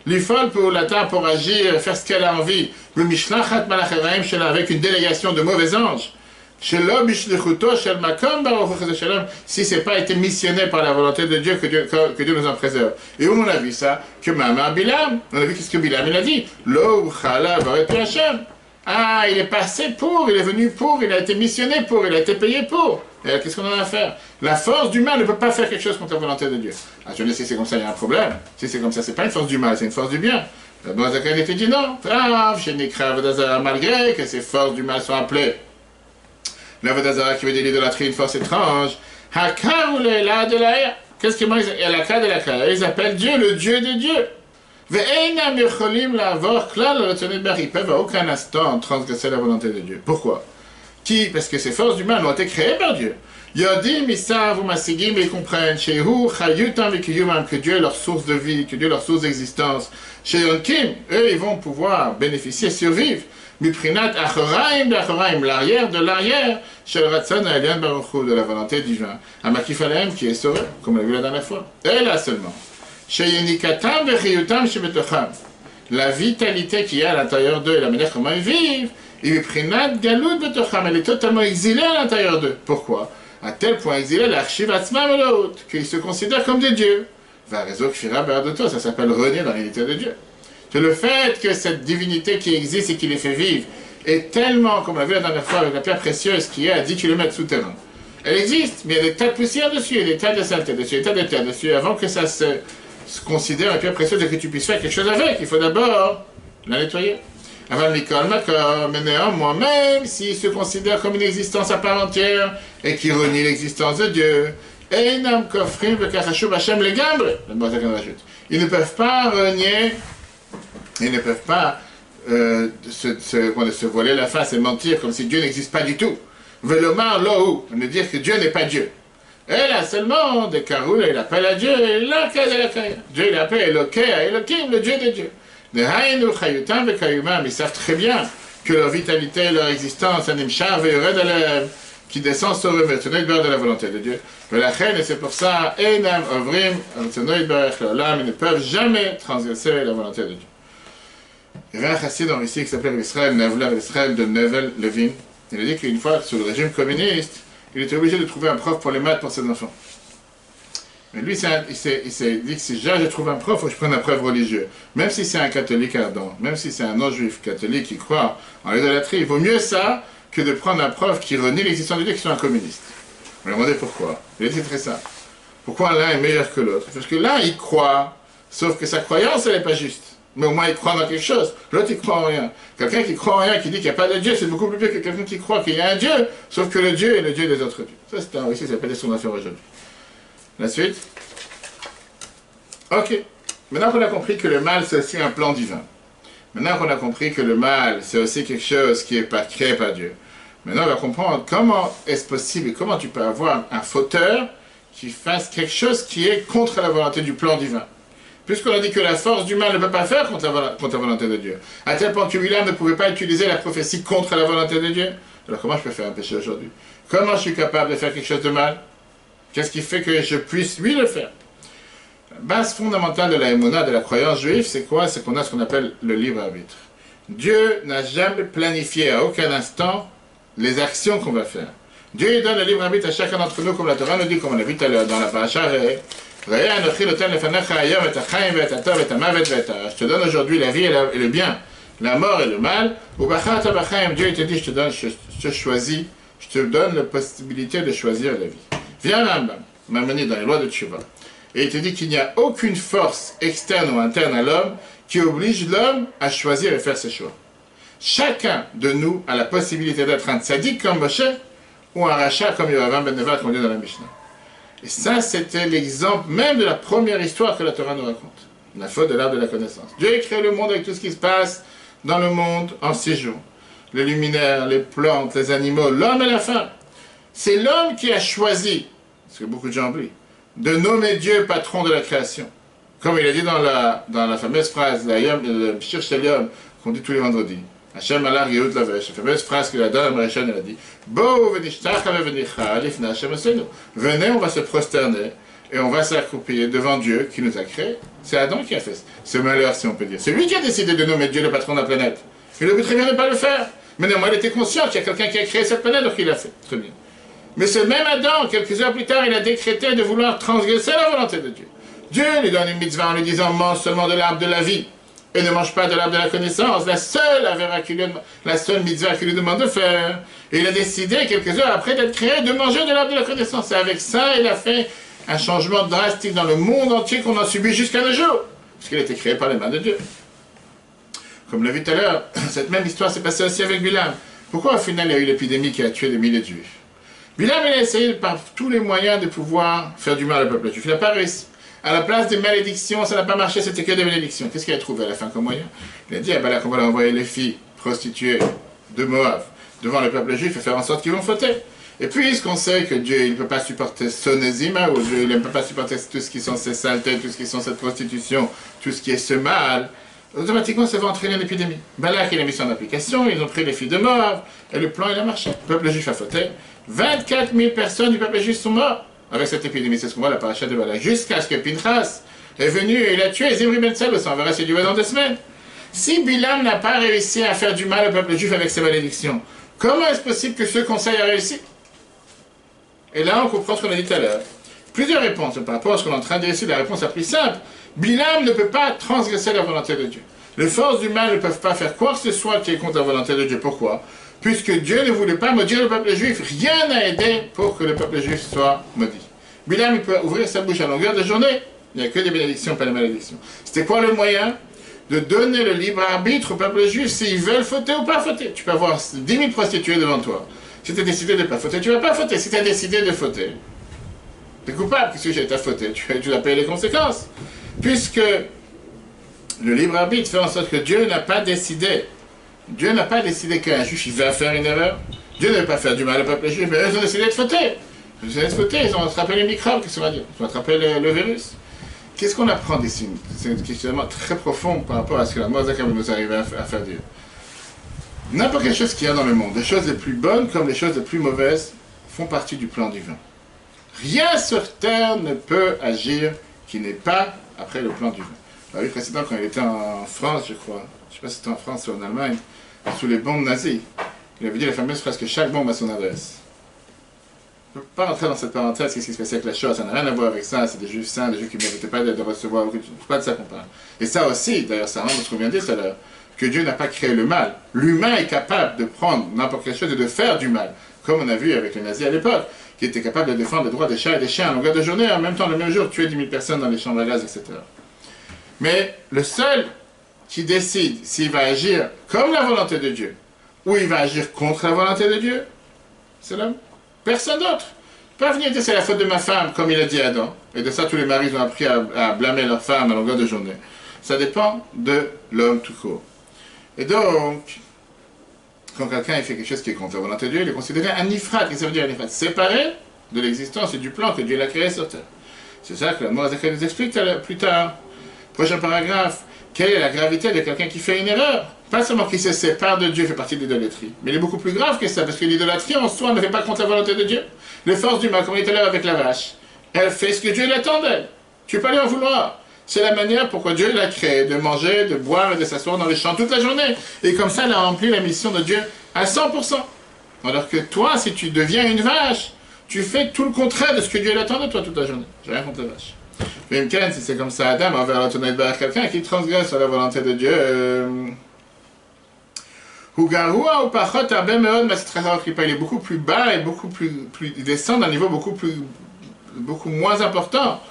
L'ifol pour l'atteindre, pour agir, faire ce qu'elle a envie. Le mishlachat malacheraim shela, avec une délégation de mauvais anges. Shelo bishlichuto shel makom baruch hu shalom, si c'est pas été missionné par la volonté de Dieu, que Dieu nous en préserve. Et où on a vu ça? Que Mama Bilam, on a vu qu'est-ce que Bilam il a dit. Lo chala varet Hashem. Ah, il est passé pour, il est venu pour, il a été missionné pour, il a été payé pour. Et qu'est-ce qu'on en a à faire? La force du mal ne peut pas faire quelque chose contre la volonté de Dieu. Ah, je ne sais si c'est comme ça, il y a un problème. Si c'est comme ça, c'est pas une force du mal, c'est une force du bien. Bon, Zacharie était dit non, grave, malgré que ces forces du mal sont appelées. L'Avodazara qui veut dire l'idolâtrie, une force étrange. Qu'est-ce que ils appellent Dieu, le Dieu des dieux. Ils peuvent à aucun instant transgresser la volonté de Dieu. Pourquoi? Parce que ces forces du mal ont été créées par Dieu. Yodim, ils savent, mais ils comprennent, que Dieu est leur source de vie, que Dieu est leur source d'existence. Chez Yonkim, eux, ils vont pouvoir bénéficier, survivre. Miprinat achoraim d'achoraim, l'arrière de l'arrière, chez le Ratzon Alian Baruchou, de la volonté divine. Amakifalem qui est sauvé, comme on l'a vu la dernière fois. Et là seulement. Chez Yenikatam vechiyutam chez Betocham. La vitalité qu'il y a à l'intérieur d'eux et la manière comment ils vivent, Miprinat galut Betocham, elle est totalement exilée à l'intérieur d'eux. Pourquoi? À tel point exilé, l'archive Atzma et l'autre, qu'ils se considèrent comme des dieux. Va réseau Kfira Berdoto, ça s'appelle renier dans la réalité de Dieu. C'est le fait que cette divinité qui existe et qui les fait vivre est tellement, comme on l'a vu la dernière fois avec la pierre précieuse qui est à 10 km souterrain. Elle existe, mais il y a des tas de poussière dessus, il y a des tas de saleté dessus, des tas de terre dessus, avant que ça se considère une pierre précieuse et que tu puisses faire quelque chose avec. Il faut d'abord la nettoyer. Avant l'école, mais néanmoins, même s'il se considère comme une existence à part entière et qui renie l'existence de Dieu, ils ne peuvent pas renier, ils ne peuvent pas se voiler la face et mentir comme si Dieu n'existe pas du tout. Velomar lohu, ne dire que Dieu n'est pas Dieu. Et là seulement, des Karoul, il appelle à Dieu, Dieu il appelle Elokim, le Dieu des dieux. Ils savent très bien que leur vitalité, leur existence, qui descend sur eux, de la volonté de Dieu. Et c'est pour ça, ils ne peuvent jamais transgresser la volonté de Dieu. Il y avait un chassid ici qui s'appelait Israël Nevler, Israël de Nevel Levin. Il a dit qu'une fois, sous le régime communiste, il était obligé de trouver un prof pour les maths pour ses enfants. Mais lui, il s'est dit que si je trouve un prof, il faut que je prenne un preuve religieux. Même si c'est un catholique ardent, même si c'est un non-juif catholique qui croit en l'idolâtrie, il vaut mieux ça que de prendre un prof qui renie l'existence de Dieu, qui soit un communiste. On lui a demandé pourquoi. Il a dit c'est très simple. Pourquoi l'un est meilleur que l'autre? Parce que l'un, il croit, sauf que sa croyance, elle n'est pas juste. Mais au moins, il croit dans quelque chose. L'autre, il croit en rien. Quelqu'un qui croit en rien, qui dit qu'il n'y a pas de Dieu, c'est beaucoup plus pire que quelqu'un qui croit qu'il y a un Dieu, sauf que le Dieu est le Dieu des autres dieux. Ça, c'est un récit, ça s'appelle son affaire aujourd'hui. La suite. Ok. Maintenant qu'on a compris que le mal, c'est aussi un plan divin. Maintenant qu'on a compris que le mal, c'est aussi quelque chose qui est créé par Dieu. Maintenant, on va comprendre comment est-ce possible et comment tu peux avoir un fauteur qui fasse quelque chose qui est contre la volonté du plan divin. Puisqu'on a dit que la force du mal ne peut pas faire contre la volonté de Dieu. À tel point que William ne pouvait pas utiliser la prophétie contre la volonté de Dieu. Alors comment je peux faire un péché aujourd'hui? Comment je suis capable de faire quelque chose de mal? Qu'est-ce qui fait que je puisse, lui, le faire? La base fondamentale de la émouna, de la croyance juive, c'est quoi? C'est qu'on a ce qu'on appelle le libre arbitre. Dieu n'a jamais planifié à aucun instant les actions qu'on va faire. Dieu donne le libre arbitre à chacun d'entre nous, comme la Torah nous dit, comme on l'a vu tout à l'heure dans la paracha. Je te donne aujourd'hui la vie et le bien, la mort et le mal. Dieu te dit, je te choisis, je te donne la possibilité de choisir la vie. Viens Rambam, m'a mené dans les lois de Teshuvah. Et il te dit qu'il n'y a aucune force externe ou interne à l'homme qui oblige l'homme à choisir et faire ses choix. Chacun de nous a la possibilité d'être un tzaddik comme Moshe ou un rachat comme Yoavam ben Nevat, comme on dit dans la Mishnah. Et ça, c'était l'exemple même de la première histoire que la Torah nous raconte. La faute de l'arbre de la connaissance. Dieu a créé le monde avec tout ce qui se passe dans le monde en 6 jours. Les luminaires, les plantes, les animaux, l'homme et la femme. C'est l'homme qui a choisi, ce que beaucoup de gens oublient, de nommer Dieu patron de la création. Comme il a dit dans la fameuse phrase, le Shir Shel Yom, qu'on dit tous les vendredis. Hashem Allah Yehud Lavesh, la fameuse phrase que la dame Rachel a dit. Venez, on va se prosterner et on va s'accroupir devant Dieu qui nous a créés. C'est Adam qui a fait ce malheur, si on peut dire. C'est lui qui a décidé de nommer Dieu le patron de la planète. Il aurait pu très bien ne pas le faire. Mais néanmoins, il était conscient qu'il y a quelqu'un qui a créé cette planète, donc il l'a fait. Très bien. Mais ce même Adam, quelques heures plus tard, il a décrété de vouloir transgresser la volonté de Dieu. Dieu lui donne une mitzvah en lui disant, mange seulement de l'arbre de la vie et ne mange pas de l'arbre de la connaissance, la seule mitzvah qu'il lui demande de faire. Et il a décidé, quelques heures après d'être créé, de manger de l'arbre de la connaissance. Et avec ça, il a fait un changement drastique dans le monde entier qu'on a subi jusqu'à nos jours, puisqu'il a été créé par les mains de Dieu. Comme l'a vu tout à l'heure, cette même histoire s'est passée aussi avec Bilam. Pourquoi au final il y a eu l'épidémie qui a tué des milliers de juifs? Bilam, il a essayé par tous les moyens de pouvoir faire du mal au peuple juif. Il n'a pas réussi. À la place des malédictions, ça n'a pas marché, c'était que des malédictions. Qu'est-ce qu'il a trouvé à la fin comme moyen? Il a dit, ben là, qu'on va envoyer les filles prostituées de Moab devant le peuple juif et faire en sorte qu'ils vont fauter. Et puisqu'on sait que Dieu, il ne peut pas supporter sonésima, ou Dieu, il ne peut pas supporter tout ce qui sont ces saletés, tout ce qui sont cette prostitution, tout ce qui est ce mal, automatiquement, ça va entraîner l'épidémie. Balak, il a mis ça en application, ils ont pris les filles de Moab, et le plan, il a marché. Le peuple juif a fauté. 24 000 personnes du peuple juif sont morts avec cette épidémie. C'est ce qu'on voit la paracha de Balak. Jusqu'à ce que Pinchas est venu et il a tué Zimri ben Salu. Ça, on verra si Dieu va dans 2 semaines. Si Bilam n'a pas réussi à faire du mal au peuple juif avec ses malédictions, comment est-ce possible que ce conseil a réussi? Et là, on comprend ce qu'on a dit tout à l'heure. Plusieurs réponses par rapport à ce qu'on est en train de dire ici. La réponse la plus simple. Bilam ne peut pas transgresser la volonté de Dieu. Les forces du mal ne peuvent pas faire quoi que ce soit qui est contre la volonté de Dieu. Pourquoi? Puisque Dieu ne voulait pas maudire le peuple juif. Rien n'a aidé pour que le peuple juif soit maudit. Bilam, il peut ouvrir sa bouche à longueur de journée. Il n'y a que des bénédictions, pas des malédictions. C'était quoi le moyen? De donner le libre arbitre au peuple juif s'ils veulent fauter ou pas fauter. Tu peux avoir 10 000 prostituées devant toi. Si tu as décidé de ne pas fauter, tu ne vas pas fauter. Si tu as décidé de fauter, tu es coupable. Qu'est-ce que j'ai à fauter? Tu dois payer les conséquences. Puisque le libre arbitre fait en sorte que Dieu n'a pas décidé. Dieu n'a pas décidé qu'un juif il va faire une erreur. Dieu ne veut pas faire du mal au peuple juif, mais eux ils ont décidé de fauter. Ils ont décidé de fauter, ils ont attrapé les microbes, qu'est-ce qu'on va dire? Ils ont attrapé le virus. Qu'est-ce qu'on apprend d'ici? C'est un questionnement très profond par rapport à ce que la Mosaka va nous arriver à faire dire. N'importe quelle chose qu'il y a dans le monde, les choses les plus bonnes comme les choses les plus mauvaises, font partie du plan divin. Rien sur terre ne peut agir qui n'est pas après le plan divin. La vie précédente, quand il était en France, je crois, je ne sais pas si c'était en France ou en Allemagne, sous les bombes nazies, il avait dit la fameuse phrase que chaque bombe a son adresse. ne peux pas rentrer dans cette parenthèse, qu'est-ce qui se passait avec la chose, ça n'a rien à voir avec ça, c'est des juifs saints, des juifs qui ne méritaient pas de recevoir, c'est pas de ça qu'on parle. Et ça aussi, d'ailleurs, ça rentre dans ce qu'on vient de dire tout à l'heure, que Dieu n'a pas créé le mal. L'humain est capable de prendre n'importe quelle chose et de faire du mal, comme on a vu avec les nazis à l'époque, qui étaient capables de défendre les droits des chats et des chiens à longueur de journée, en même temps, le même jour, tuer 10 000 personnes dans les chambres à gaz, etc. Mais le seul qui décide s'il va agir comme la volonté de Dieu, ou il va agir contre la volonté de Dieu, c'est l'homme. Personne d'autre. Pas venir dire c'est la faute de ma femme, comme il a dit Adam. Et de ça, tous les maris ont appris à blâmer leur femme à longueur de journée. Ça dépend de l'homme tout court. Et donc, quand quelqu'un fait quelque chose qui est contre la volonté de Dieu, il est considéré un ifrat. Qu'est-ce que ça veut dire un ifrat? Séparé de l'existence et du plan que Dieu l'a créé sur terre. C'est ça que la Moazaka nous explique plus tard. Prochain paragraphe. Quelle est la gravité de quelqu'un qui fait une erreur? Pas seulement qu'il se sépare de Dieu, fait partie de l'idolâtrie. Mais il est beaucoup plus grave que ça, parce que l'idolâtrie en soi ne fait pas contre la volonté de Dieu. Les forces du mal, comme on dit tout à l'heure avec la vache, elle fait ce que Dieu l'attend d'elle. Tu peux pas lui en vouloir. C'est la manière pourquoi Dieu l'a créé, de manger, de boire et de s'asseoir dans les champs toute la journée. Et comme ça, elle a rempli la mission de Dieu à 100%. Alors que toi, si tu deviens une vache, tu fais tout le contraire de ce que Dieu l'attend de toi toute la journée. J'ai rien contre la vache. Même si c'est comme ça, Adam envers la tonnerre de quelqu'un qui transgresse la volonté de Dieu. Hugarua ou Pachot Abemeon Mastrahor Kripa, il est beaucoup plus bas et il descend d'un niveau beaucoup moins important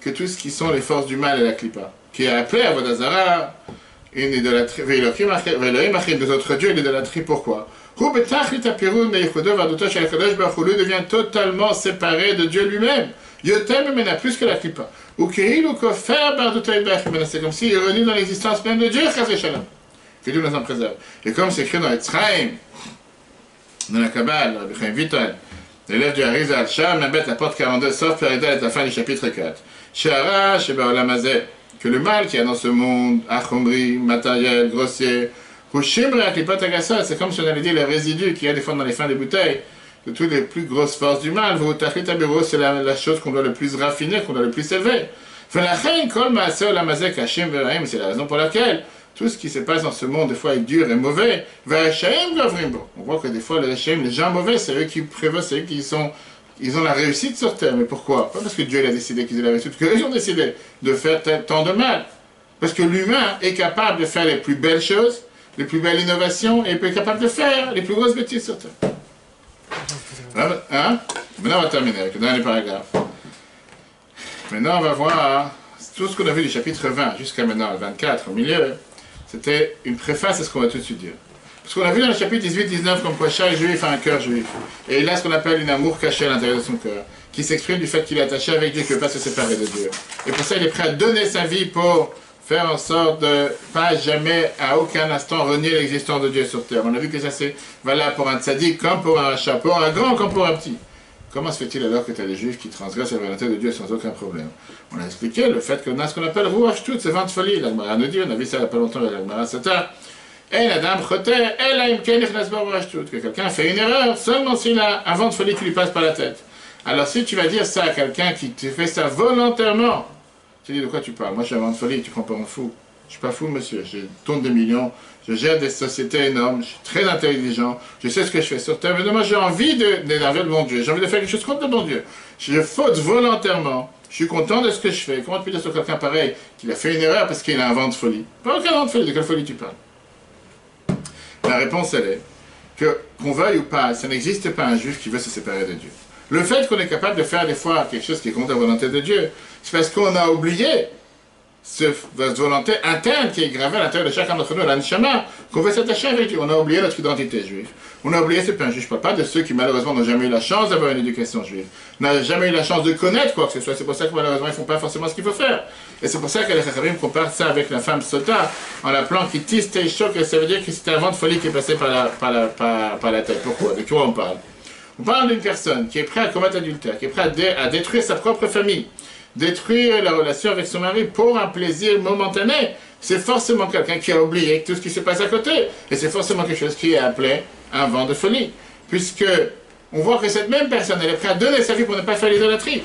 que tout ce qui sont les forces du mal et la Klipa, qui est appelé à Vodazara, une idolâtrie, Veloim des autres dieux et l'idolâtrie. Pourquoi? Lui devient totalement séparé de Dieu lui-même. Yotem mena plus que la Klipa. C'est comme s'il est revenu dans l'existence même de Dieu, que Dieu nous en préserve. Et comme c'est écrit dans Etzraïm, dans la Kabbale, Rabbi Chaim Vital, l'élève du Harizal, Sham, la porte 42, sauf Peridal est la fin du chapitre 4. Shara, Shebaolamazé, que le mal qu'il y a dans ce monde, achomri, matériel, grossier, c'est comme si on avait dit les résidus qu'il y a des fois dans les fins des bouteilles, de toutes les plus grosses forces du mal. C'est la chose qu'on doit le plus raffiner, qu'on doit le plus élever. C'est la raison pour laquelle tout ce qui se passe dans ce monde, des fois, est dur et mauvais. On voit que des fois, les gens mauvais, c'est eux qui prévoient, c'est eux qui ils ont la réussite sur terre. Mais pourquoi? Pas parce que Dieu a décidé qu'ils aient la réussite, parce qu'ils ont décidé de faire tant de mal. Parce que l'humain est capable de faire les plus belles choses, les plus belles innovations, et est capable de faire les plus grosses bêtises sur terre. Hein? Maintenant, on va terminer avec le dernier paragraphe. Maintenant, on va voir tout ce qu'on a vu du chapitre 20 jusqu'à maintenant, le 24, au milieu. C'était une préface à ce qu'on va tout de suite dire. Parce qu'on a vu dans le chapitre 18-19 comme quoi chaque juif a un cœur juif. Et il a ce qu'on appelle une amour caché à l'intérieur de son cœur, qui s'exprime du fait qu'il est attaché avec Dieu, qu'il ne veut pas se séparer de Dieu. Et pour ça, il est prêt à donner sa vie pour faire en sorte de pas jamais, à aucun instant, renier l'existence de Dieu sur terre. On a vu que ça c'est valable pour un tzaddik comme pour un rachat, pour un grand comme pour un petit. Comment se fait-il alors que tu as des juifs qui transgressent la volonté de Dieu sans aucun problème? On a expliqué le fait qu'on a ce qu'on appelle Ruach Tout, c'est 20 folies. L'Agmara nous dit, on a vu ça il n'y a pas longtemps avec l'Agmara Sata. Et la dame choté, elle a une que quelqu'un fait une erreur seulement s'il a un vent de folie qui lui passe par la tête. Alors si tu vas dire ça à quelqu'un qui te fait ça volontairement, tu dis de quoi tu parles? Moi j'ai un vent de folie, tu prends pas un fou. Je suis pas fou monsieur, je tourne des millions, je gère des sociétés énormes, je suis très intelligent, je sais ce que je fais sur terre, mais moi j'ai envie d'énerver le bon Dieu, j'ai envie de faire quelque chose contre le bon Dieu. Je faute volontairement, je suis content de ce que je fais. Comment tu peux dire sur quelqu'un pareil qu'il a fait une erreur parce qu'il a un vent de folie? Pas aucun vent de folie, de quelle folie tu parles? La réponse elle est qu'on veuille ou pas, ça n'existe pas un juif qui veut se séparer de Dieu. Le fait qu'on est capable de faire des fois quelque chose qui est contre la volonté de Dieu, c'est parce qu'on a oublié cette volonté interne qui est gravée à l'intérieur de chacun d'entre nous, l'anshama, qu'on veut s'attacher avec Dieu. On a oublié notre identité juive. On a oublié ce pain juif. Je ne parle pas de ceux qui malheureusement n'ont jamais eu la chance d'avoir une éducation juive, n'ont jamais eu la chance de connaître quoi que ce soit. C'est pour ça que malheureusement ils ne font pas forcément ce qu'il faut faire. Et c'est pour ça que les Chachamim comparent ça avec la femme Sota, en l'appelant Kitis Teishok, et ça veut dire que c'était un vent de folie qui est passé par la tête. Pourquoi? De quoi on parle? On parle d'une personne qui est prête à commettre adultère, qui est prête à détruire sa propre famille, détruire la relation avec son mari pour un plaisir momentané. C'est forcément quelqu'un qui a oublié tout ce qui se passe à côté. Et c'est forcément quelque chose qui est appelé un vent de folie. Puisque on voit que cette même personne, elle est prête à donner sa vie pour ne pas faire l'idolâtrie.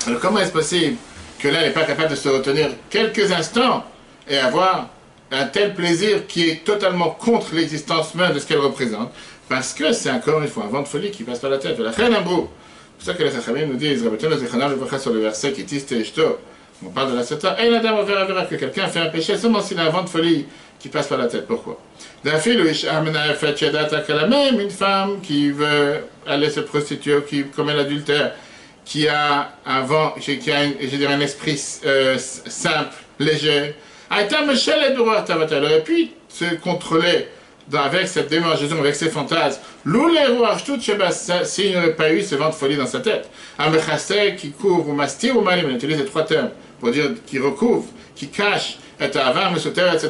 Alors comment est-ce possible que là, elle n'est pas capable de se retenir quelques instants et avoir un tel plaisir qui est totalement contre l'existence même de ce qu'elle représente? Parce que c'est encore une fois un vent de folie qui passe par la tête. La reine Ambrou, C'est pour ça que les Chachamim nous disent, sur le verset qui tiste Eshto, on parle de la Sota, et la dame on verra que quelqu'un fait un péché seulement s'il a un vent de folie qui passe par la tête. Pourquoi? Même une femme qui veut aller se prostituer, qui commet l'adultère, qui a un vent, qui a je dirais, un esprit simple, léger, elle aurait pu se contrôler avec cette démangeaison, avec ses fantasmes. S'il n'y aurait pas eu ce vent de folie dans sa tête. Un qui couvre, ou mastir, ou malim, on utilise les trois termes pour dire qui recouvre, qui cache, cet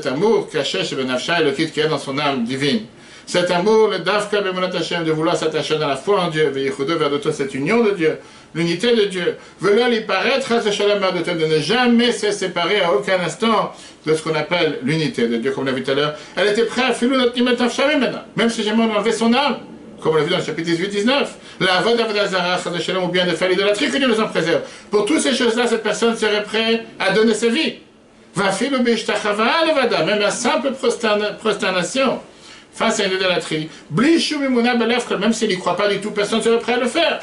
amour caché chez Benafsha et le kit qui est dans son âme divine. Cet amour, le Davka Bemonat Hashem, de vouloir s'attacher dans la foi en Dieu, Veyichudo vers d'autres, cette union de Dieu, l'unité de Dieu, veulent y paraître, de ne jamais se séparer à aucun instant de ce qu'on appelle l'unité de Dieu, comme on l'a vu tout à l'heure. Elle était prête à filer notre Nimet Nafshamim maintenant, même si jamais on enlevait son âme, comme on l'a vu dans le chapitre 18-19. La Avod Avodazara, ou bien de faire l'idolâtrie, que Dieu nous en préserve. Pour toutes ces choses-là, cette personne serait prête à donner sa vie. Va filer même la simple prosternation face à une idolâtrie, même s'il n'y croit pas du tout, personne ne serait prêt à le faire.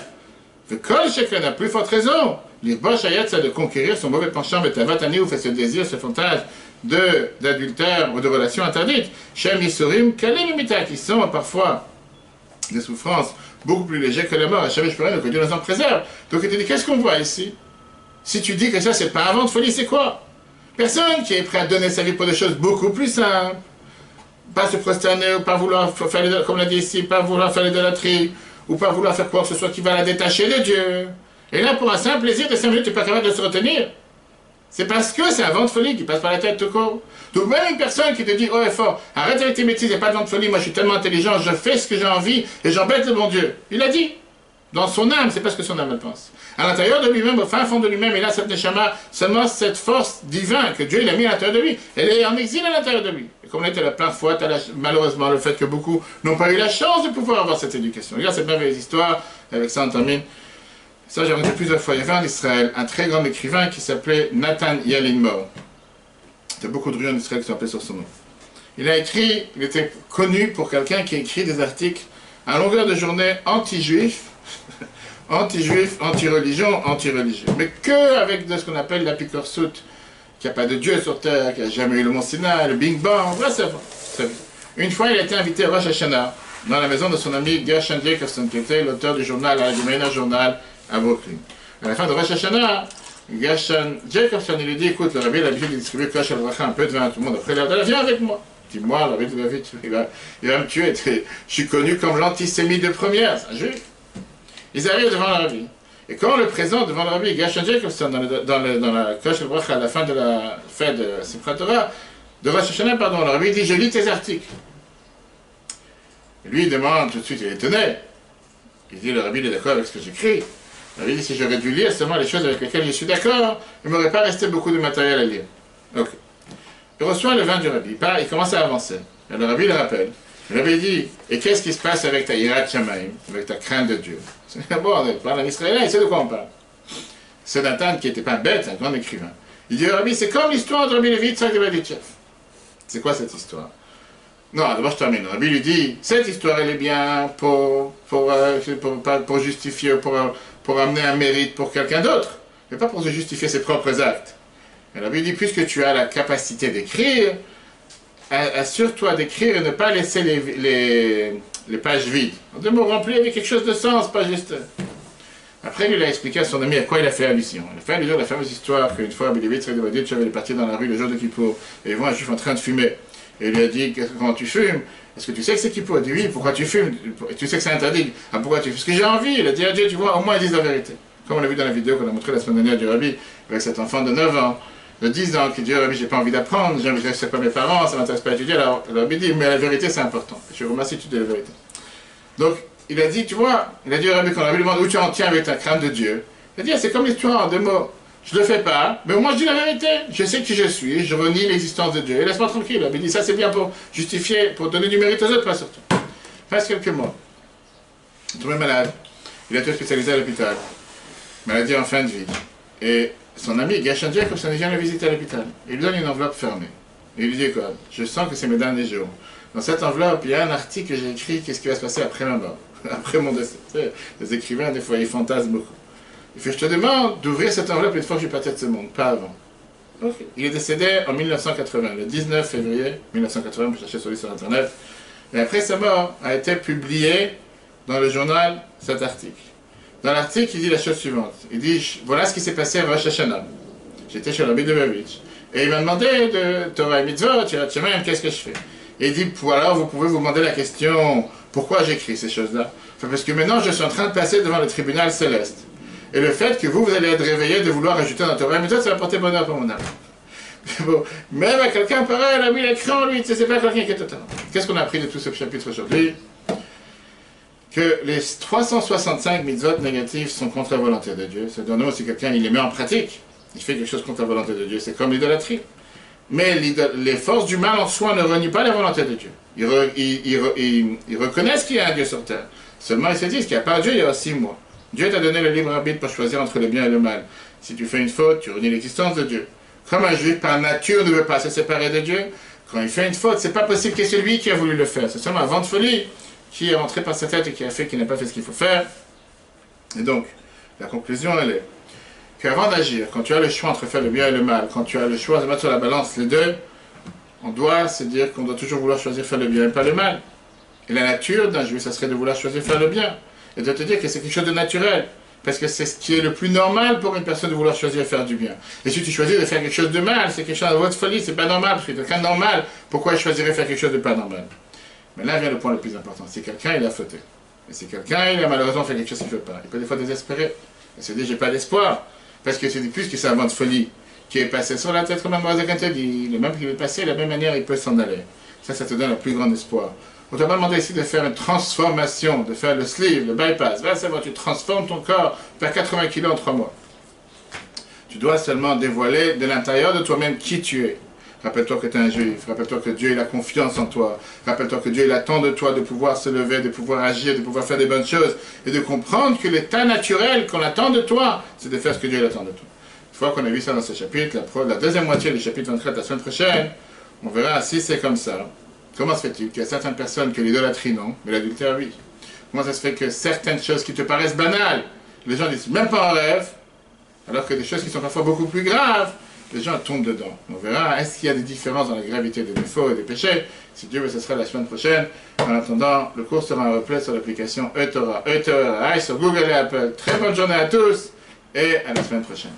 Le col chacun a plus forte raison. L'Irbosh Hayat, c'est de conquérir son mauvais penchant, ou fait ce désir, ce fantasme d'adultère ou de relations interdites. Shem Yisurim, Kalim qui sont parfois des souffrances beaucoup plus légères que la mort. Hachem Yishparim, que Dieu nous en préserve. Donc il te dit, qu'est-ce qu'on voit ici? Si tu dis que ça, c'est pas un vent de folie, c'est quoi? Personne qui est prêt à donner sa vie pour des choses beaucoup plus simples. Pas se prosterner, ou pas vouloir faire, comme on l'a dit ici, pas vouloir faire l'idolâtrie, ou pas vouloir faire quoi que ce soit qui va la détacher de Dieu. Et là, pour un simple plaisir de 5 minutes, tu n'es pas capable de se retenir. C'est parce que c'est un vent de folie qui passe par la tête tout court. Donc même une personne qui te dit, oh, est fort, arrête avec tes bêtises, il n'y a pas de vent de folie, moi je suis tellement intelligent, je fais ce que j'ai envie, et j'embête le bon Dieu. Il a dit. Dans son âme, c'est pas ce que son âme elle pense. À l'intérieur de lui-même, au fin fond de lui-même, il a cette neshama, seulement cette force divine que Dieu il a mis à l'intérieur de lui. Elle est en exil à l'intérieur de lui. Et comme on a été la plein de fois, malheureusement le fait que beaucoup n'ont pas eu la chance de pouvoir avoir cette éducation. Regarde cette merveilleuse histoire, avec ça on termine. Ça j'ai raconté plusieurs fois. Il y avait en Israël un très grand écrivain qui s'appelait Nathan Yalinmor. Il y a beaucoup de rues en Israël qui sont appelées sur son nom. Il a écrit, il était connu pour quelqu'un qui écrit des articles à longueur de journée anti-juifs, anti-juif, anti-religion, anti-religieux. Mais que avec de ce qu'on appelle la picorsut, qu'il n'y a pas de Dieu sur terre, qu'il n'y a jamais eu le Mont Sinaï, le Big Bang, ouais, c'est vrai. Une fois, il a été invité à Rosh Hashanah, dans la maison de son ami Gershon Jacobson, qui était l'auteur du journal, du meilleur journal à Brooklyn. À la fin de Rosh Hashanah, Gershon Jacobson, il lui dit, écoute, le rabbi a l'habitude de distribuer Kosh al-Bracha un peu devant tout le monde. Après, il a dit, viens avec moi. Dis-moi, le rabbi de ma vie, il va me tuer. Je suis connu comme l'antisémite de première, c'est un juif. Ils arrivent devant le rabbi. Et quand on le présente devant le rabbi, Gershon Jacobson, dans la Kosh al-Bracha, à la fin de la fête de Simchat Torah, de Rosh Hashanah, pardon, le rabbi dit, je lis tes articles. Et lui, il demande tout de suite, il est étonné. Il dit, le rabbi est d'accord avec ce que j'écris. Le rabbi dit, si j'aurais dû lire seulement les choses avec lesquelles je suis d'accord, il ne m'aurait pas resté beaucoup de matériel à lire. Ok. Il reçoit le vin du rabbi, il commence à avancer. Et le rabbi le rappelle. Le rabbi dit, et qu'est-ce qui se passe avec ta Yirat Shamayim, avec ta crainte de Dieu? Bon, on parle en israélien, il sait de quoi on parle. C'est Nathan qui n'était pas bête, un grand écrivain. Il dit au rabbi, c'est comme l'histoire de Rabbi Levi Tzak de Berditchev. C'est quoi cette histoire? Non, d'abord je termine. Le rabbi lui dit, cette histoire elle est bien pour justifier, pour amener un mérite pour quelqu'un d'autre, mais pas pour se justifier ses propres actes. Et le rabbi dit, puisque tu as la capacité d'écrire, assure-toi d'écrire et ne pas laisser les pages vides. En deux mots, remplis avec quelque chose de sens, pas juste... Après, il a expliqué à son ami à quoi il a fait allusion. Il a fait allusion à la fameuse histoire qu'une fois, Rabbi Levi Tzak de Berditchev est parti dans la rue le jour de Kippour, et il voit un juif en train de fumer. Et il lui a dit, quand tu fumes, est-ce que tu sais que c'est Kippour? Il dit, oui, pourquoi tu fumes? Tu sais que c'est interdit. Ah, pourquoi tu fumes? Parce que j'ai envie. Il a dit à Dieu, tu vois, au moins ils disent la vérité. Comme on l'a vu dans la vidéo qu'on a montrée la semaine dernière du Rabbi, avec cet enfant de 9 ans, de 10 ans, qui dit, Rabbi, j'ai pas envie d'apprendre, je ne respecte pas mes parents, ça ne m'intéresse pas à étudier. Alors, le Rabbi dit, mais la vérité, c'est important. Je vous remercie, tu dis la vérité. Donc, il a dit, tu vois, il a dit au Rabbi, quand le Rabbi lui demande où tu en tiens avec ta crainte de Dieu, il a dit, c'est comme l'histoire en 2 mots. Je ne le fais pas, mais moi je dis la vérité. Je sais qui je suis, je renie l'existence de Dieu. Et laisse-moi tranquille. Il avait dit, ça c'est bien pour justifier, pour donner du mérite aux autres, pas surtout. Passe quelques mois. Il est tombé malade. Il a été hospitalisé à l'hôpital. Maladie en fin de vie. Et son ami Gershon Jacobson vient le visiter à l'hôpital. Il lui donne une enveloppe fermée. Et il lui dit quoi? Je sens que c'est mes derniers jours. Dans cette enveloppe, il y a un article que j'ai écrit, qu'est-ce qui va se passer après ma mort. après mon décès. Les écrivains, des fois, ils fantasment beaucoup. Il fait, je te demande d'ouvrir cette enveloppe une fois que je suis parti de ce monde, pas avant. Okay. Il est décédé en 1980, le 19 février 1980, vous cherchez sur lui sur Internet. Et après sa mort, a été publié dans le journal cet article. Dans l'article, il dit la chose suivante. Il dit, voilà ce qui s'est passé à Rosh Hashanah. J'étais chez Rabbi Lubavitch. Et il m'a demandé de Torah et Mitzvot, qu'est-ce que je fais? Et il dit, alors vous pouvez vous demander la question, pourquoi j'écris ces choses-là? Enfin, parce que maintenant, je suis en train de passer devant le tribunal céleste. Et le fait que vous allez être réveillé de vouloir ajouter dans Torah et Mitzvot, ça va porter bonheur pour mon âme. Bon, même à quelqu'un pareil, il a mis l'écran, lui, c'est pas quelqu'un qui est total. Qu'est-ce qu'on a appris de tout ce chapitre aujourd'hui? Que les 365 mitzvot négatifs sont contre la volonté de Dieu. C'est-à-dire, si quelqu'un il les met en pratique, il fait quelque chose contre la volonté de Dieu, c'est comme l'idolâtrie. Mais les forces du mal en soi ne renient pas la volonté de Dieu. Ils reconnaissent qu'il y a un Dieu sur terre. Seulement, ils se disent qu'il n'y a pas Dieu, il y a aussi moi. Dieu t'a donné le libre arbitre pour choisir entre le bien et le mal. Si tu fais une faute, tu renies l'existence de Dieu. Comme un juif, par nature, ne veut pas se séparer de Dieu, quand il fait une faute, c'est pas possible que c'est lui qui a voulu le faire. C'est seulement un vent de folie qui est rentré par sa tête et qui a fait qu'il n'a pas fait ce qu'il faut faire. Et donc, la conclusion, elle est qu'avant d'agir, quand tu as le choix entre faire le bien et le mal, quand tu as le choix de mettre sur la balance les deux, on doit se dire qu'on doit toujours vouloir choisir faire le bien et pas le mal. Et la nature d'un juif, ça serait de vouloir choisir faire le bien. Et de te dire que c'est quelque chose de naturel. Parce que c'est ce qui est le plus normal pour une personne de vouloir choisir faire du bien. Et si tu choisis de faire quelque chose de mal, c'est quelque chose de votre folie, c'est pas normal, parce que quelqu'un de normal, pourquoi il choisirait faire quelque chose de pas normal? Mais là vient le point le plus important. Si quelqu'un il a fauté, et si quelqu'un il a malheureusement fait quelque chose qu'il ne veut pas, il peut des fois désespérer. Il se dit j'ai pas d'espoir. Parce que tu dis plus que c'est un vent de folie qui est passé sur la tête, comme Mademoiselle te dit, le même qui est passé, de la même manière il peut s'en aller. Ça te donne le plus grand espoir. On t'a pas demandé ici de faire une transformation, de faire le sleeve, le bypass. Ben, c'est bon, tu transformes ton corps, tu perds 80 kilos en 3 mois. Tu dois seulement dévoiler de l'intérieur de toi-même qui tu es. Rappelle-toi que tu es un juif, rappelle-toi que Dieu il a confiance en toi, rappelle-toi que Dieu il attend de toi de pouvoir se lever, de pouvoir agir, de pouvoir faire des bonnes choses, et de comprendre que l'état naturel qu'on attend de toi, c'est de faire ce que Dieu attend de toi. Une fois qu'on a vu ça dans ce chapitre, la deuxième moitié du chapitre 24 la semaine prochaine, on verra si c'est comme ça. Comment se fait-il qu'il y a certaines personnes que l'idolâtrie non, mais l'adultère oui? Comment ça se fait que certaines choses qui te paraissent banales, les gens disent même pas en rêve, alors que des choses qui sont parfois beaucoup plus graves, les gens tombent dedans. On verra, est-ce qu'il y a des différences dans la gravité des défauts et des péchés? Si Dieu veut, ce sera la semaine prochaine. En attendant, le cours sera en replay sur l'application eTorah, sur Google et Apple. Très bonne journée à tous et à la semaine prochaine.